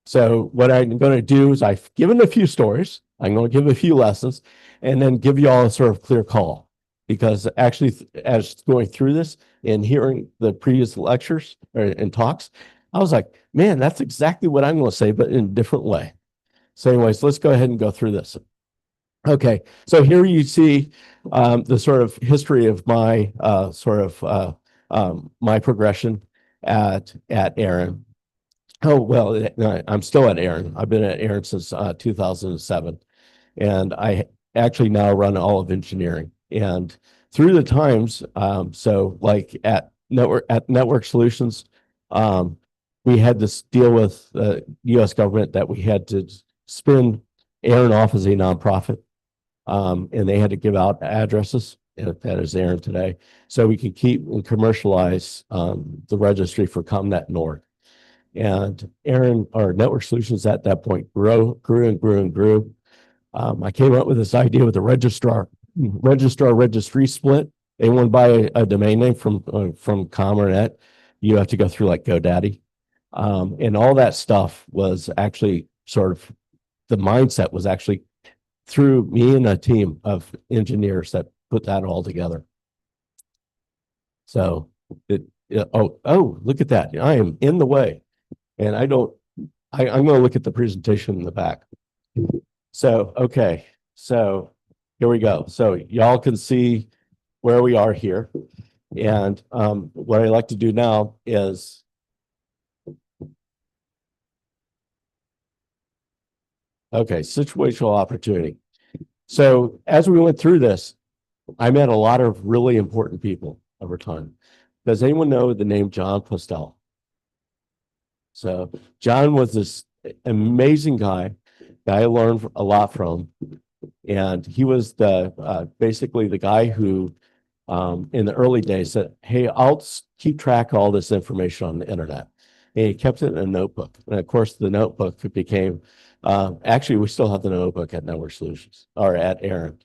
So what I'm going to do is I've given a few stories. I'm going to give a few lessons and then give you all a sort of clear call. Because actually, as going through this and hearing the previous lectures and talks, I was like, man, that's exactly what I'm going to say, but in a different way. So anyways, let's go ahead and go through this. Okay, so here you see the sort of history of my my progression at Aaron. Oh, well, I'm still at Aaron. I've been at Aaron since 2007. And I actually now run all of engineering. And through the times, so like at Network Solutions, we had this deal with the U.S. government that we had to spin Aaron off as a nonprofit. And they had to give out addresses, and that is Aaron today, so we could keep and commercialize the registry for ComNet Nord. And Aaron, our Network Solutions at that point grew and grew and grew. I came up with this idea with the registry split. They want to buy a domain name from Com or Net, you have to go through like GoDaddy. And all that stuff was actually sort of, the mindset was actually through me and a team of engineers that put that all together. So oh, look at that. I am in the way. And I'm going to look at the presentation in the back. So, okay. So here we go. So y'all can see where we are here. And what I like to do now is situational opportunity. So as we went through this, I met a lot of really important people over time. Does anyone know the name John Postel? So John was this amazing guy that I learned a lot from. And he was the basically the guy who in the early days said, hey, I'll keep track of all this information on the internet. And he kept it in a notebook. And of course, the notebook became, actually, we still have the notebook at Network Solutions or at Aaron.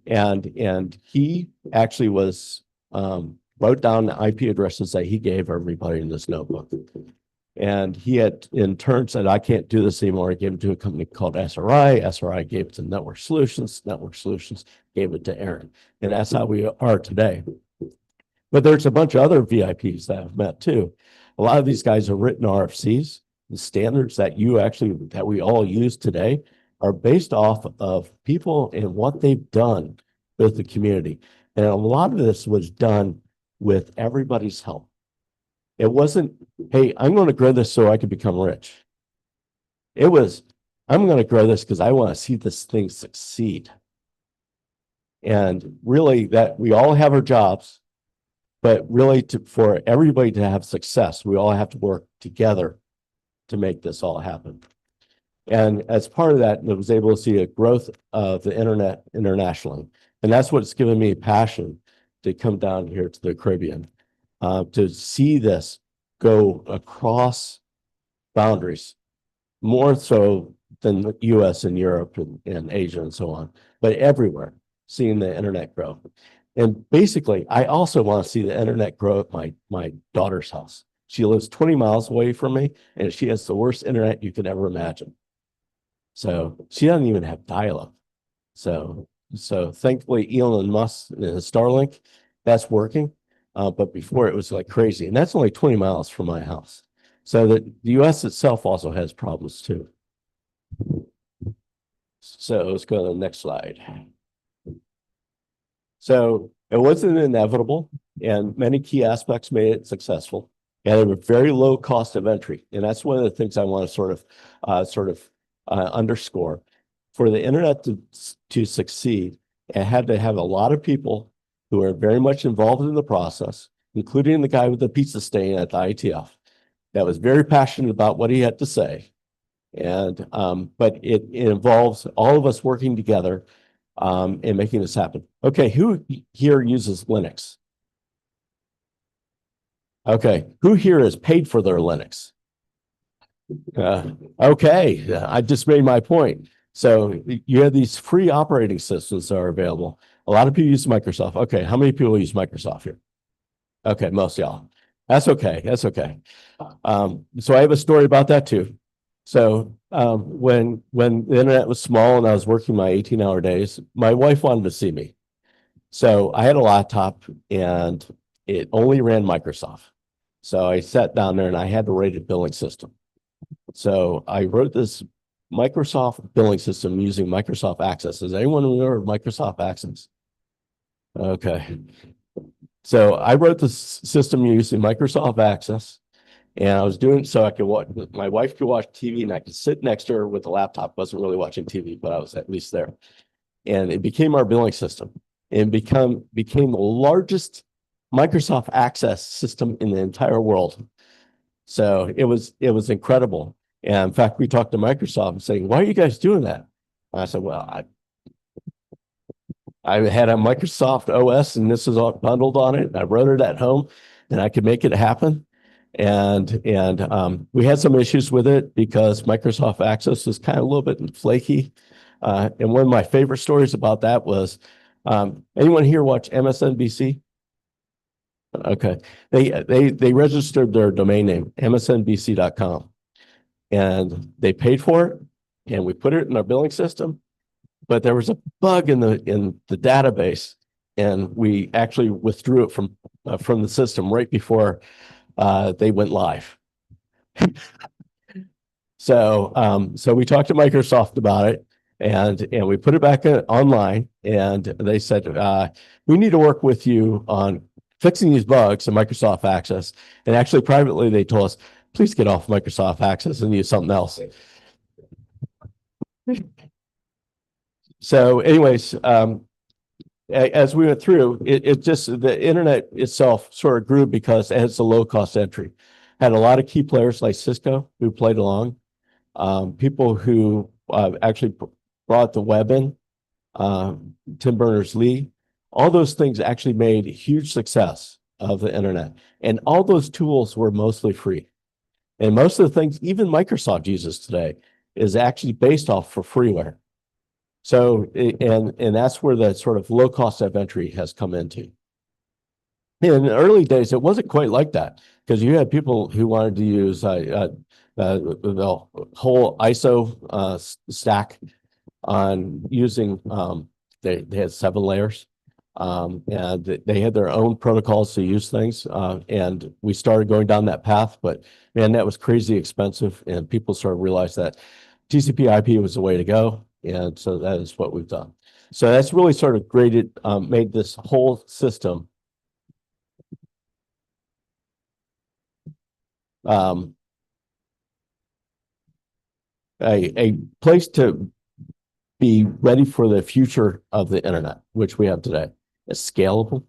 And he actually was, wrote down the IP addresses that he gave everybody in this notebook. And he had in turn said, I can't do this anymore. I gave it to a company called SRI. SRI gave it to Network Solutions. Network Solutions gave it to Aaron. And that's how we are today. But there's a bunch of other VIPs that I've met too. A lot of these guys have written RFCs. The standards that we all use today are based off of people and what they've done with the community. And a lot of this was done with everybody's help. It wasn't, hey, I'm going to grow this so I can become rich. It was, I'm going to grow this because I want to see this thing succeed. And really that we all have our jobs, but really for everybody to have success, we all have to work together to make this all happen. And as part of that, I was able to see a growth of the internet internationally. And that's what's given me a passion to come down here to the Caribbean. To see this go across boundaries, more so than the US and Europe and Asia and so on, but everywhere, seeing the internet grow. And basically, I also want to see the internet grow at my daughter's house. She lives 20 miles away from me, and she has the worst internet you could ever imagine. So she doesn't even have dial-up. So thankfully, Elon Musk and his Starlink, that's working. But before it was like crazy. And that's only 20 miles from my house. So the US itself also has problems too. So let's go to the next slide. So it wasn't inevitable, and many key aspects made it successful. And it was a very low cost of entry. And that's one of the things I want to sort of underscore. For the internet to succeed, it had to have a lot of people who are very much involved in the process, including the guy with the pizza stain at the ITF. that was very passionate about what he had to say. And but it involves all of us working together and making this happen. Okay, who here uses Linux? Okay, who here is paid for their Linux? Okay, I just made my point. So you have these free operating systems that are available. A lot of people use Microsoft. Okay, how many people use Microsoft here? Okay, most of y'all. That's okay. That's okay. So I have a story about that too. So when the internet was small and I was working my 18-hour days, my wife wanted to see me. So I had a laptop and it only ran Microsoft. So I sat down there and I had to write a billing system. So I wrote this Microsoft billing system using Microsoft Access. Does anyone remember Microsoft Access? Okay. So I wrote this system using Microsoft Access, and I was doing it so I could watch, my wife could watch TV and I could sit next to her with the laptop. Wasn't really watching TV, but I was at least there. And it became our billing system and became the largest Microsoft Access system in the entire world. So it was incredible. And in fact, we talked to Microsoft saying, "Why are you guys doing that?" And I said, "Well, I had a Microsoft OS and this is all bundled on it. I wrote it at home and I could make it happen." And we had some issues with it because Microsoft Access was kind of a little bit flaky. And one of my favorite stories about that was, anyone here watch MSNBC? Okay. They registered their domain name, msnbc.com. And they paid for it and we put it in our billing system. But there was a bug in the database, and we actually withdrew it from the system right before they went live. So we talked to Microsoft about it, and we put it back online, and they said we need to work with you on fixing these bugs in Microsoft Access. And actually, privately, they told us, please get off Microsoft Access and use something else. So anyways, as we went through, it just, the internet itself sort of grew because it has a low cost entry. Had a lot of key players like Cisco who played along, people who actually brought the web in, Tim Berners-Lee. All those things actually made a huge success of the internet. And all those tools were mostly free. And most of the things even Microsoft uses today is actually based off for freeware. So, and that's where the sort of low cost of entry has come into. In the early days, it wasn't quite like that because you had people who wanted to use the whole ISO stack on using, they had 7 layers, and they had their own protocols to use things. And we started going down that path, but man, that was crazy expensive. And people sort of realized that TCP IP was the way to go. And so that is what we've done. So that's really sort of made this whole system a place to be ready for the future of the internet, which we have today. It's scalable.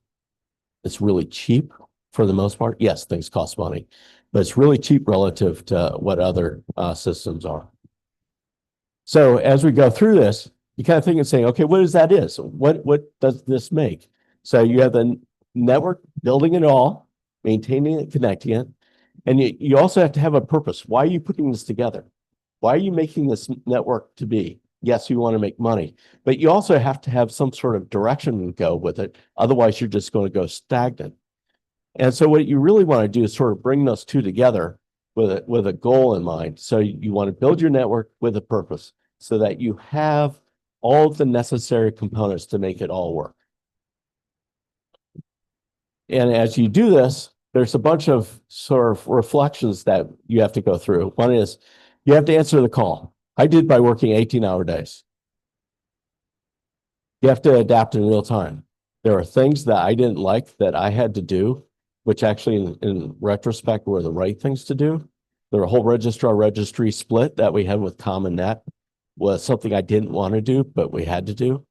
It's really cheap for the most part. Yes, things cost money, but it's really cheap relative to what other systems are. So as we go through this, you kind of think and say, okay, what does that is? What does this make? So you have the network building it all, maintaining it, connecting it. And you also have to have a purpose. Why are you putting this together? Why are you making this network to be? Yes, you want to make money, but you also have to have some sort of direction to go with it. Otherwise, you're just going to go stagnant. And so what you really want to do is sort of bring those two together with a goal in mind. So you want to build your network with a purpose so that you have all of the necessary components to make it all work. And as you do this, there's a bunch of sort of reflections that you have to go through. One is you have to answer the call. I did by working 18-hour days. You have to adapt in real time. There are things that I didn't like that I had to do, which actually in retrospect were the right things to do. The whole registrar-registry split that we had with CommonNet was something I didn't want to do, but we had to do.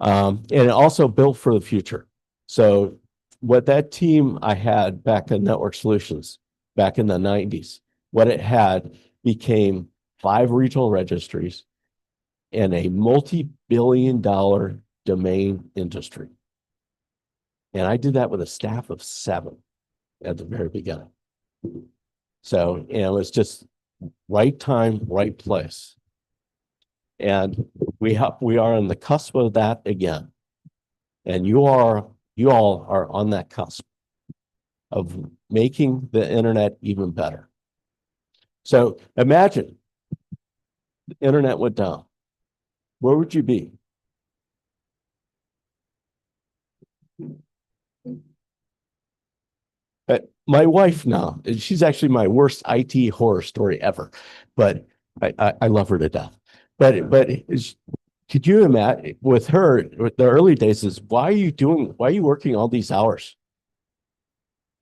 And it also built for the future. So what that team I had back in Network Solutions back in the 90s. What it had became 5 regional registries and a multi-billion-dollar domain industry. And I did that with a staff of 7 at the very beginning. So, it was just right time, right place. And we are on the cusp of that again. And you all are on that cusp of making the internet even better. So imagine the internet went down. Where would you be? My wife now, she's actually my worst IT horror story ever, but I love her to death. But could you imagine with her, with the early days is why are you working all these hours?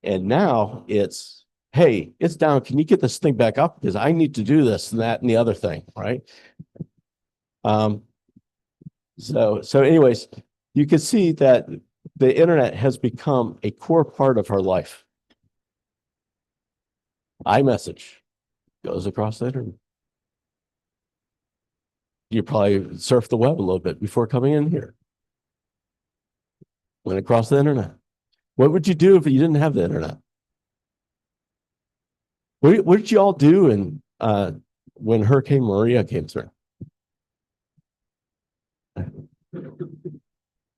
And now it's, hey, it's down. Can you get this thing back up? Because I need to do this and that and the other thing, right? So anyways, you can see that the internet has become a core part of our life. iMessage goes across the internet. You probably surf the web a little bit before coming in here. Went across the internet. What would you do if you didn't have the internet? What did you all do when Hurricane Maria came through?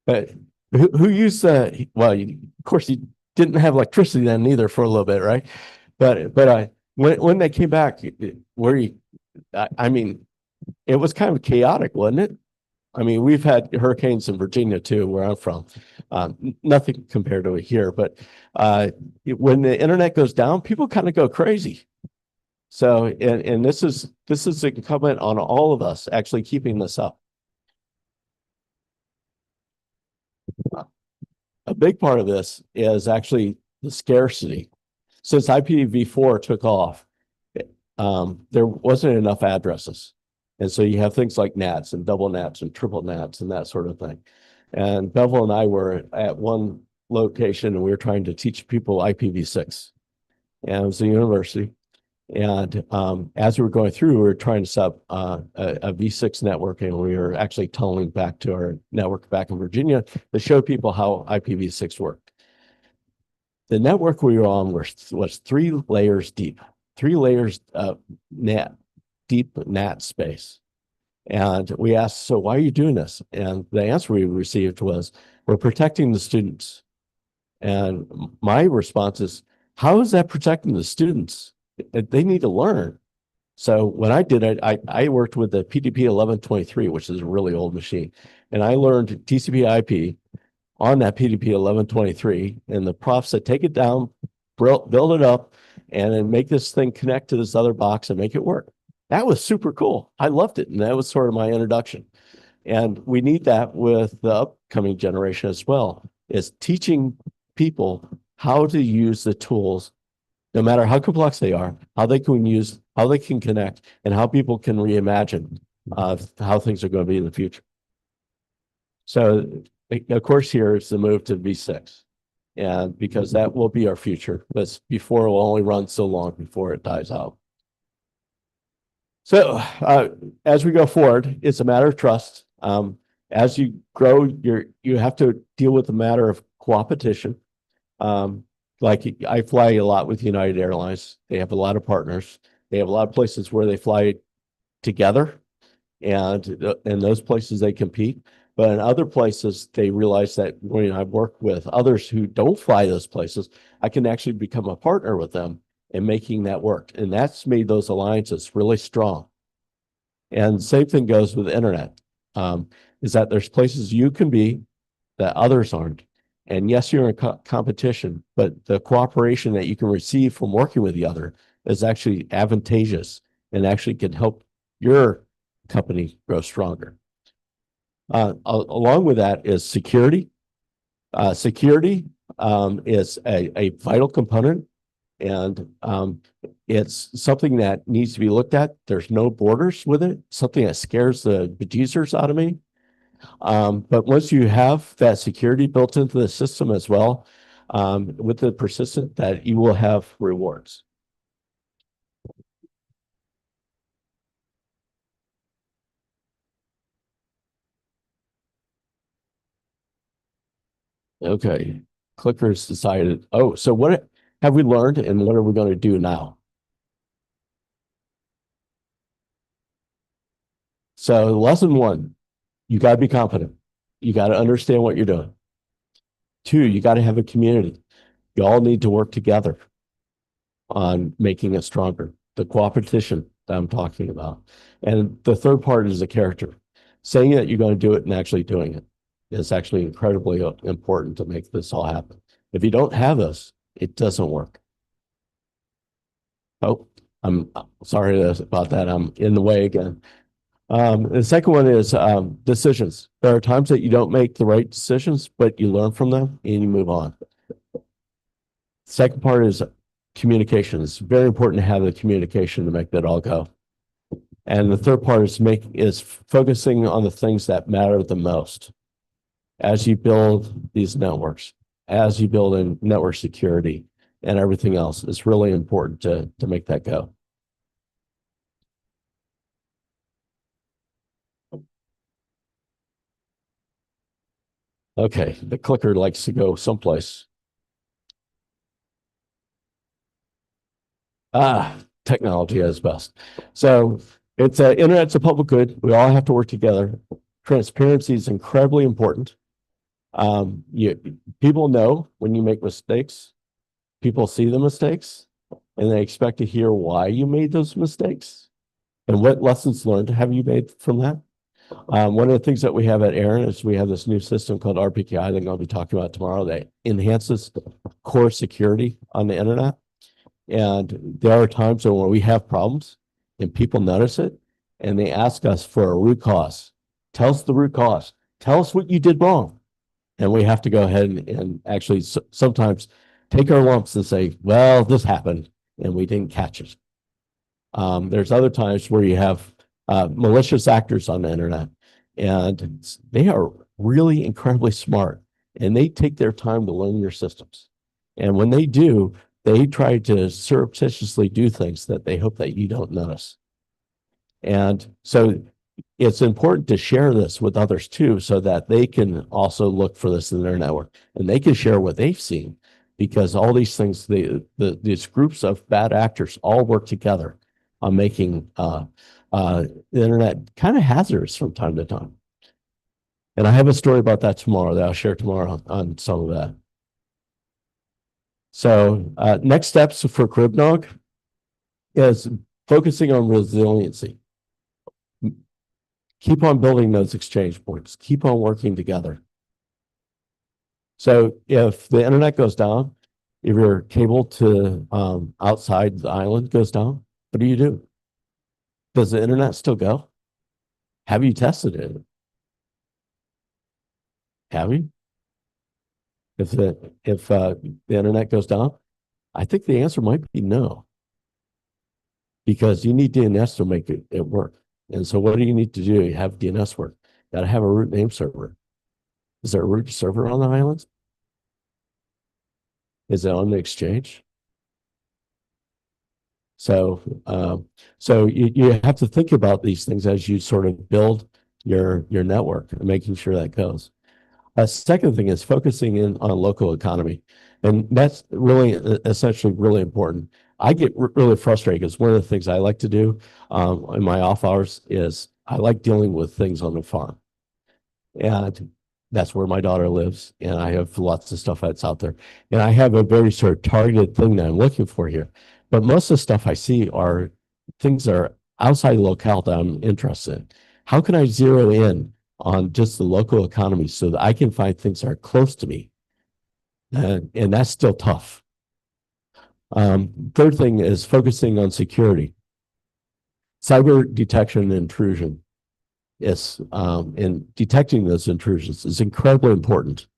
But who used well, of course, you didn't have electricity then either for a little bit, right? But when they came back, I mean, it was kind of chaotic, wasn't it? I mean, we've had hurricanes in Virginia too, where I'm from. Nothing compared to here, but when the internet goes down, people kind of go crazy. So, and this is incumbent on all of us actually keeping this up. A big part of this is actually the scarcity. Since IPv4 took off, there wasn't enough addresses. And so you have things like NATs and double NATs and triple NATs and that sort of thing. And Bevel and I were at one location and we were trying to teach people IPv6. And it was a university. And as we were going through, we were trying to set up a V6 network, and we were actually tunneling back to our network back in Virginia to show people how IPv6 worked. The network we were on was 3 layers deep, 3 layers of deep NAT space. And we asked, so why are you doing this? And the answer we received was, we're protecting the students. And my response is, how is that protecting the students? They need to learn. So when I did it, I worked with the PDP 1123, which is a really old machine. And I learned TCP IP on that PDP 1123. And the prof said, take it down, build it up, and then make this thing connect to this other box and make it work. That was super cool. I loved it. And that was sort of my introduction. And we need that with the upcoming generation as well, is teaching people how to use the tools, no matter how complex they are, how they can connect, and how people can reimagine how things are going to be in the future. So, of course, here is the move to V6, and because that will be our future. But before, it will only run so long before it dies out. So, as we go forward, it's a matter of trust. As you grow, you have to deal with the matter of co-opetition. Like I fly a lot with United Airlines. They have a lot of partners. They have a lot of places where they fly together, and in those places they compete. But in other places, they realize that when I work with others who don't fly those places, I can actually become a partner with them in making that work. And that's made those alliances really strong. And the same thing goes with the internet, is that there's places you can be that others aren't. And yes, you're in competition, but the cooperation that you can receive from working with the other is actually advantageous and actually can help your company grow stronger. Along with that is security. Security is a vital component, and it's something that needs to be looked at. There's no borders with it, something that scares the bejesus out of me. But once you have that security built into the system as well, with the persistent, that you will have rewards. Okay, clickers decided. Oh, so what have we learned and what are we going to do now? So lesson one, you got to be confident. You got to understand what you're doing. Two, you got to have a community. You all need to work together on making it stronger. The cooperation that I'm talking about. And the third part is the character. Saying that you're going to do it and actually doing it is actually incredibly important to make this all happen. If you don't have this, it doesn't work. Oh, I'm sorry about that. I'm in the way again. The second one is decisions. There are times that you don't make the right decisions, but you learn from them and you move on. Second part is communication. It's very important to have the communication to make that all go. And the third part is focusing on the things that matter the most as you build these networks, as you build in network security and everything else. It's really important to make that go. Okay, the clicker likes to go someplace. Technology is best. So it's internet's a public good. We all have to work together. Transparency is incredibly important. People know when you make mistakes. People see the mistakes, and they expect to hear why you made those mistakes and what lessons learned have you made from that. One of the things that we have at Aaron is we have this new system called RPKI that I'll be talking about tomorrow that enhances core security on the internet. And there are times when we have problems and people notice it and they ask us for a root cause. Tell us the root cause. Tell us what you did wrong. And we have to go ahead and actually sometimes take our lumps and say, well, this happened and we didn't catch it. There's other times where you have malicious actors on the internet and they are really incredibly smart and they take their time to learn your systems. And when they do, they try to surreptitiously do things that they hope that you don't notice. And so it's important to share this with others too, so that they can also look for this in their network and they can share what they've seen, because all these things, these groups of bad actors all work together on making the internet kind of hazardous from time to time. And I have a story about that tomorrow that I'll share tomorrow on some of that. So next steps for CaribNOG is focusing on resiliency. Keep on building those exchange points. Keep on working together. So if the internet goes down, if your cable to outside the island goes down, what do? Does the internet still go? Have you tested it? Have you? If the internet goes down, I think the answer might be no, because you need DNS to make it work. And so what do you need to do? You have DNS work. Got to have a root name server. Is there a root server on the islands? Is it on the exchange? So you have to think about these things as you sort of build your network and making sure that goes. A second thing is focusing in on local economy. And that's really essentially really important. I get really frustrated because one of the things I like to do in my off hours is I like dealing with things on the farm. And that's where my daughter lives. And I have lots of stuff that's out there. And I have a very sort of targeted thing that I'm looking for here. But most of the stuff I see are things that are outside the locale that I'm interested in. How can I zero in on just the local economy so that I can find things that are close to me? And that's still tough. Third thing is focusing on security. Cyber detection and intrusion is, and detecting those intrusions is incredibly important.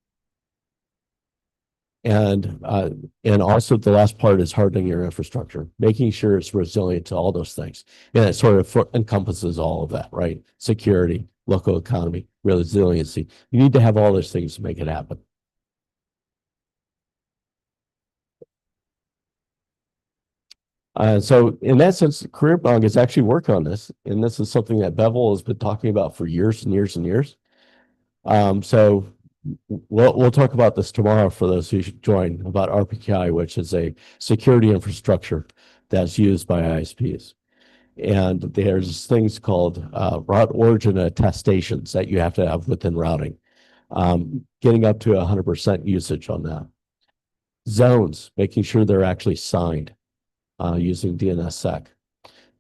And also the last part is hardening your infrastructure, making sure it's resilient to all those things. And it sort of encompasses all of that, right? Security, local economy, resiliency. You need to have all those things to make it happen. So in that sense, CaribNOG has actually worked on this, and this is something that Bevel has been talking about for years and years and years. So we'll talk about this tomorrow for those who should join about RPKI, which is a security infrastructure that's used by ISPs. And there's things called route origin attestations that you have to have within routing, getting up to 100% usage on that. Zones, making sure they're actually signed using DNSSEC.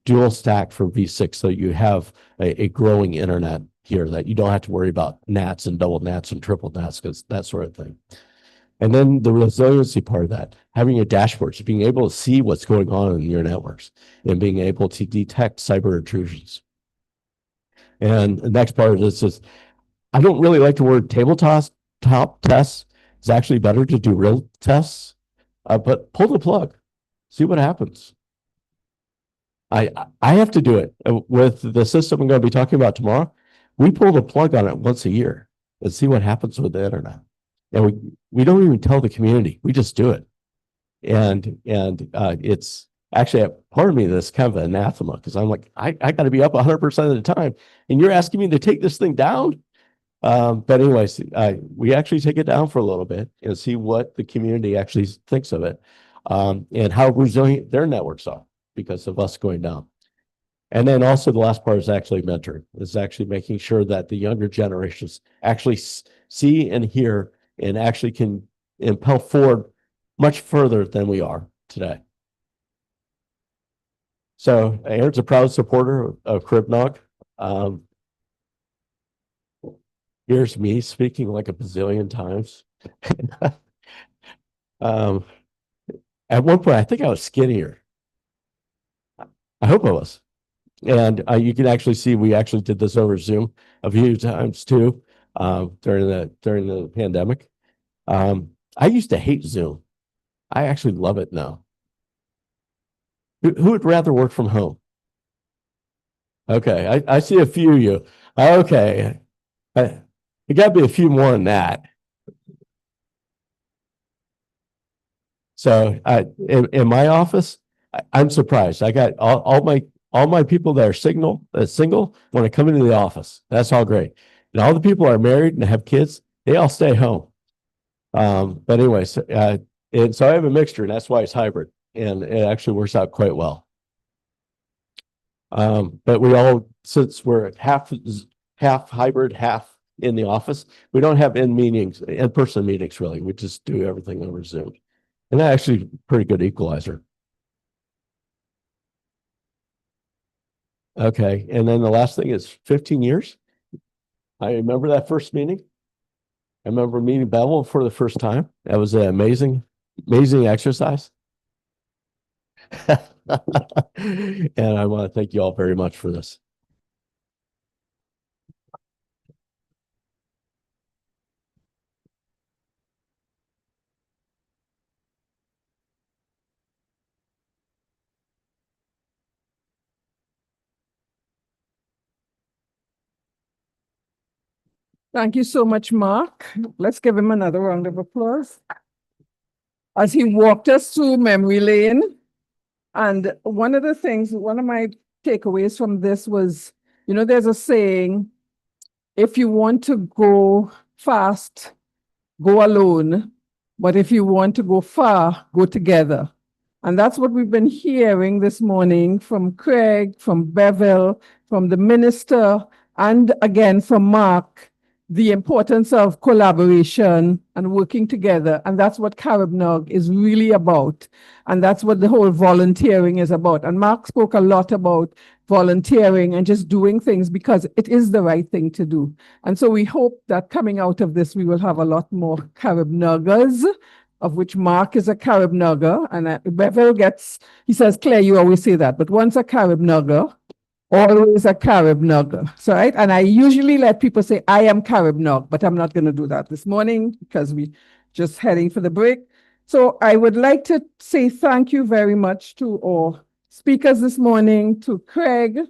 Dual stack for V6, so you have a growing internet here that you don't have to worry about NATs and double NATs and triple NATs, because that sort of thing. And then the resiliency part of that, having a dashboard, so being able to see what's going on in your networks and being able to detect cyber intrusions. And the next part of this is, I don't really like the word tabletop tests. It's actually better to do real tests, but pull the plug, see what happens. I have to do it with the system I'm going to be talking about tomorrow. We pull the plug on it once a year and see what happens with the internet. And we don't even tell the community. We just do it. And it's actually a part of me that's kind of anathema, because I'm like, I got to be up 100% of the time. And you're asking me to take this thing down? But anyways, we actually take it down for a little bit and see what the community actually thinks of it, and how resilient their networks are because of us going down. And then also the last part is actually mentoring, is actually making sure that the younger generations actually see and hear and actually can impel forward much further than we are today. So Aaron's a proud supporter of CaribNOG. Here's me speaking like a bazillion times. At one point, I think I was skinnier. I hope I was. And you can actually see we actually did this over Zoom a few times too, during the pandemic. I used to hate Zoom. I actually love it now. Who would rather work from home? Okay, I see a few of you. Okay, it got to be a few more than that. So in my office, I'm surprised. I got all my people that are single want to come into the office. That's all great. And all the people that are married and have kids, they all stay home. But anyways, and so I have a mixture, and that's why it's hybrid, and it actually works out quite well. But we all, since we're half hybrid, half in the office, we don't have in-person meetings really. We just do everything over Zoom. And that's actually a pretty good equalizer. Okay, and then the last thing is 15 years. I remember that first meeting. I remember meeting Bevel for the first time. That was an amazing exercise. And I want to thank you all very much for this. Thank you so much, Mark. Let's give him another round of applause. As he walked us through memory lane. And one of my takeaways from this was, there's a saying, if you want to go fast, go alone. But if you want to go far, go together. And that's what we've been hearing this morning from Craig, from Bevel, from the minister, and again from Mark, the importance of collaboration and working together. And that's what CaribNOG is really about. And that's what the whole volunteering is about. And Mark spoke a lot about volunteering and just doing things because it is the right thing to do. And so we hope that coming out of this, we will have a lot more CaribNOGers, of which Mark is a CaribNOGer. And Bevel he says, Claire, you always say that, but once a CaribNOGer, always a CaribNOG. So, right? And I usually let people say, I am CaribNOG, but I'm not going to do that this morning because we just heading for the break. So I would like to say thank you very much to our speakers this morning, to Craig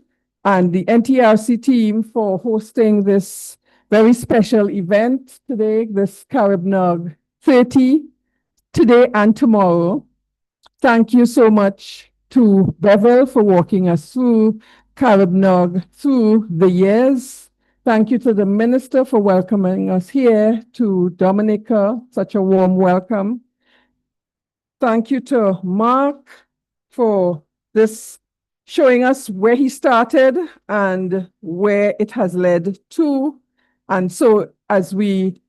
and the NTRC team for hosting this very special event today, this CaribNOG 30, today and tomorrow. Thank you so much to Bevel for walking us through CaribNOG through the years. Thank you to the minister for welcoming us here, to Dominica, such a warm welcome. Thank you to Mark for this, showing us where he started and where it has led to. And so as we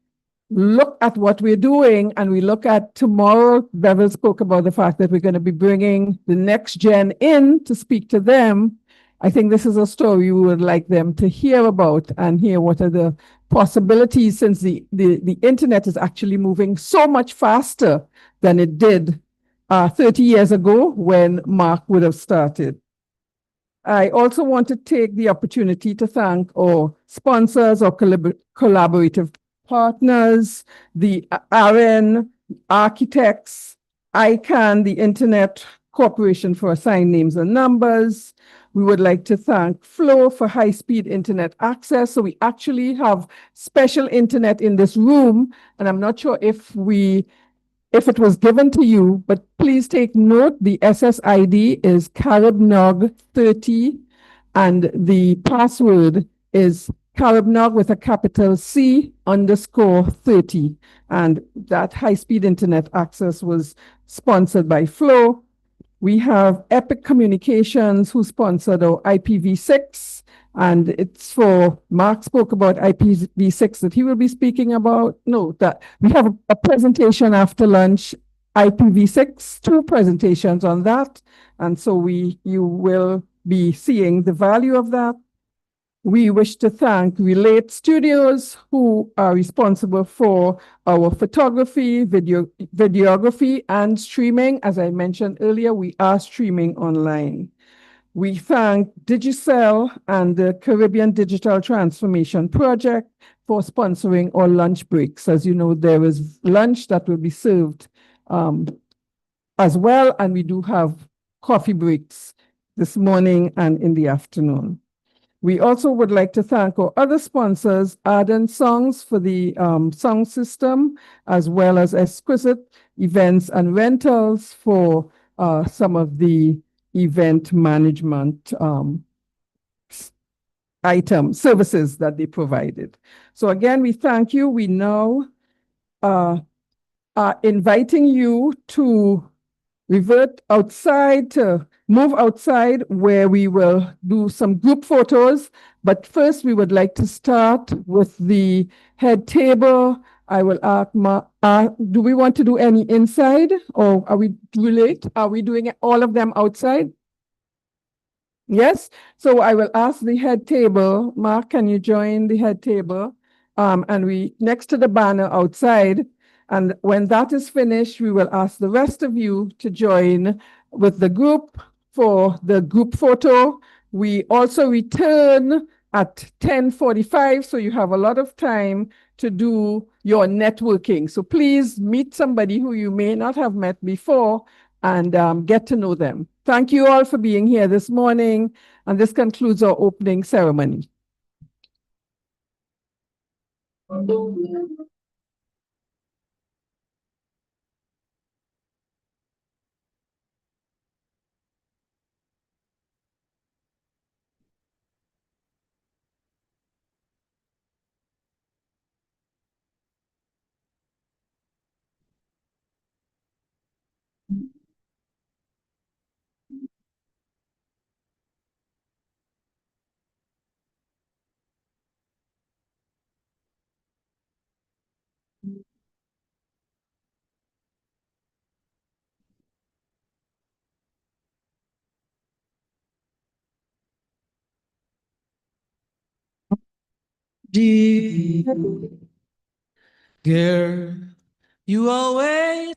look at what we're doing and we look at tomorrow, Bevel spoke about the fact that we're going to be bringing the next gen in to speak to them. I think this is a story we would like them to hear about and hear what are the possibilities, since the internet is actually moving so much faster than it did 30 years ago when Mark would have started. I also want to take the opportunity to thank our sponsors, our collaborative partners, the ARN, architects, ICANN, the Internet Corporation for Assigned Names and Numbers. We would like to thank Flow for high-speed internet access. So we actually have special internet in this room, and I'm not sure if it was given to you, but please take note, the SSID is CaribNOG 30, and the password is CaribNOG with a capital C _30. And that high-speed internet access was sponsored by Flow. We have Epic Communications, who sponsored our IPv6, and it's for, Mark spoke about IPv6 that he will be speaking about. No, that we have a presentation after lunch, IPv6, 2 presentations on that. And so you will be seeing the value of that. We wish to thank Relate Studios, who are responsible for our photography, videography, and streaming. As I mentioned earlier, we are streaming online. We thank Digicel and the Caribbean Digital Transformation Project for sponsoring our lunch breaks. As you know, there is lunch that will be served as well, and we do have coffee breaks this morning and in the afternoon. We also would like to thank our other sponsors, Ardent Songs for the sound system, as well as Exquisite Events and Rentals for some of the event management services that they provided. So again, we thank you. We now are inviting you to revert outside, to move outside, where we will do some group photos. But first, we would like to start with the head table. I will ask, do we want to do any inside, or are we too late? Are we doing all of them outside? Yes, so I will ask the head table. Mark, can you join the head table? And we, next to the banner outside, and when that is finished, we will ask the rest of you to join with the group for the group photo. We also return at 10:45, so you have a lot of time to do your networking. So please meet somebody who you may not have met before and get to know them. Thank you all for being here this morning, and this concludes our opening ceremony. Girl, you always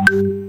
you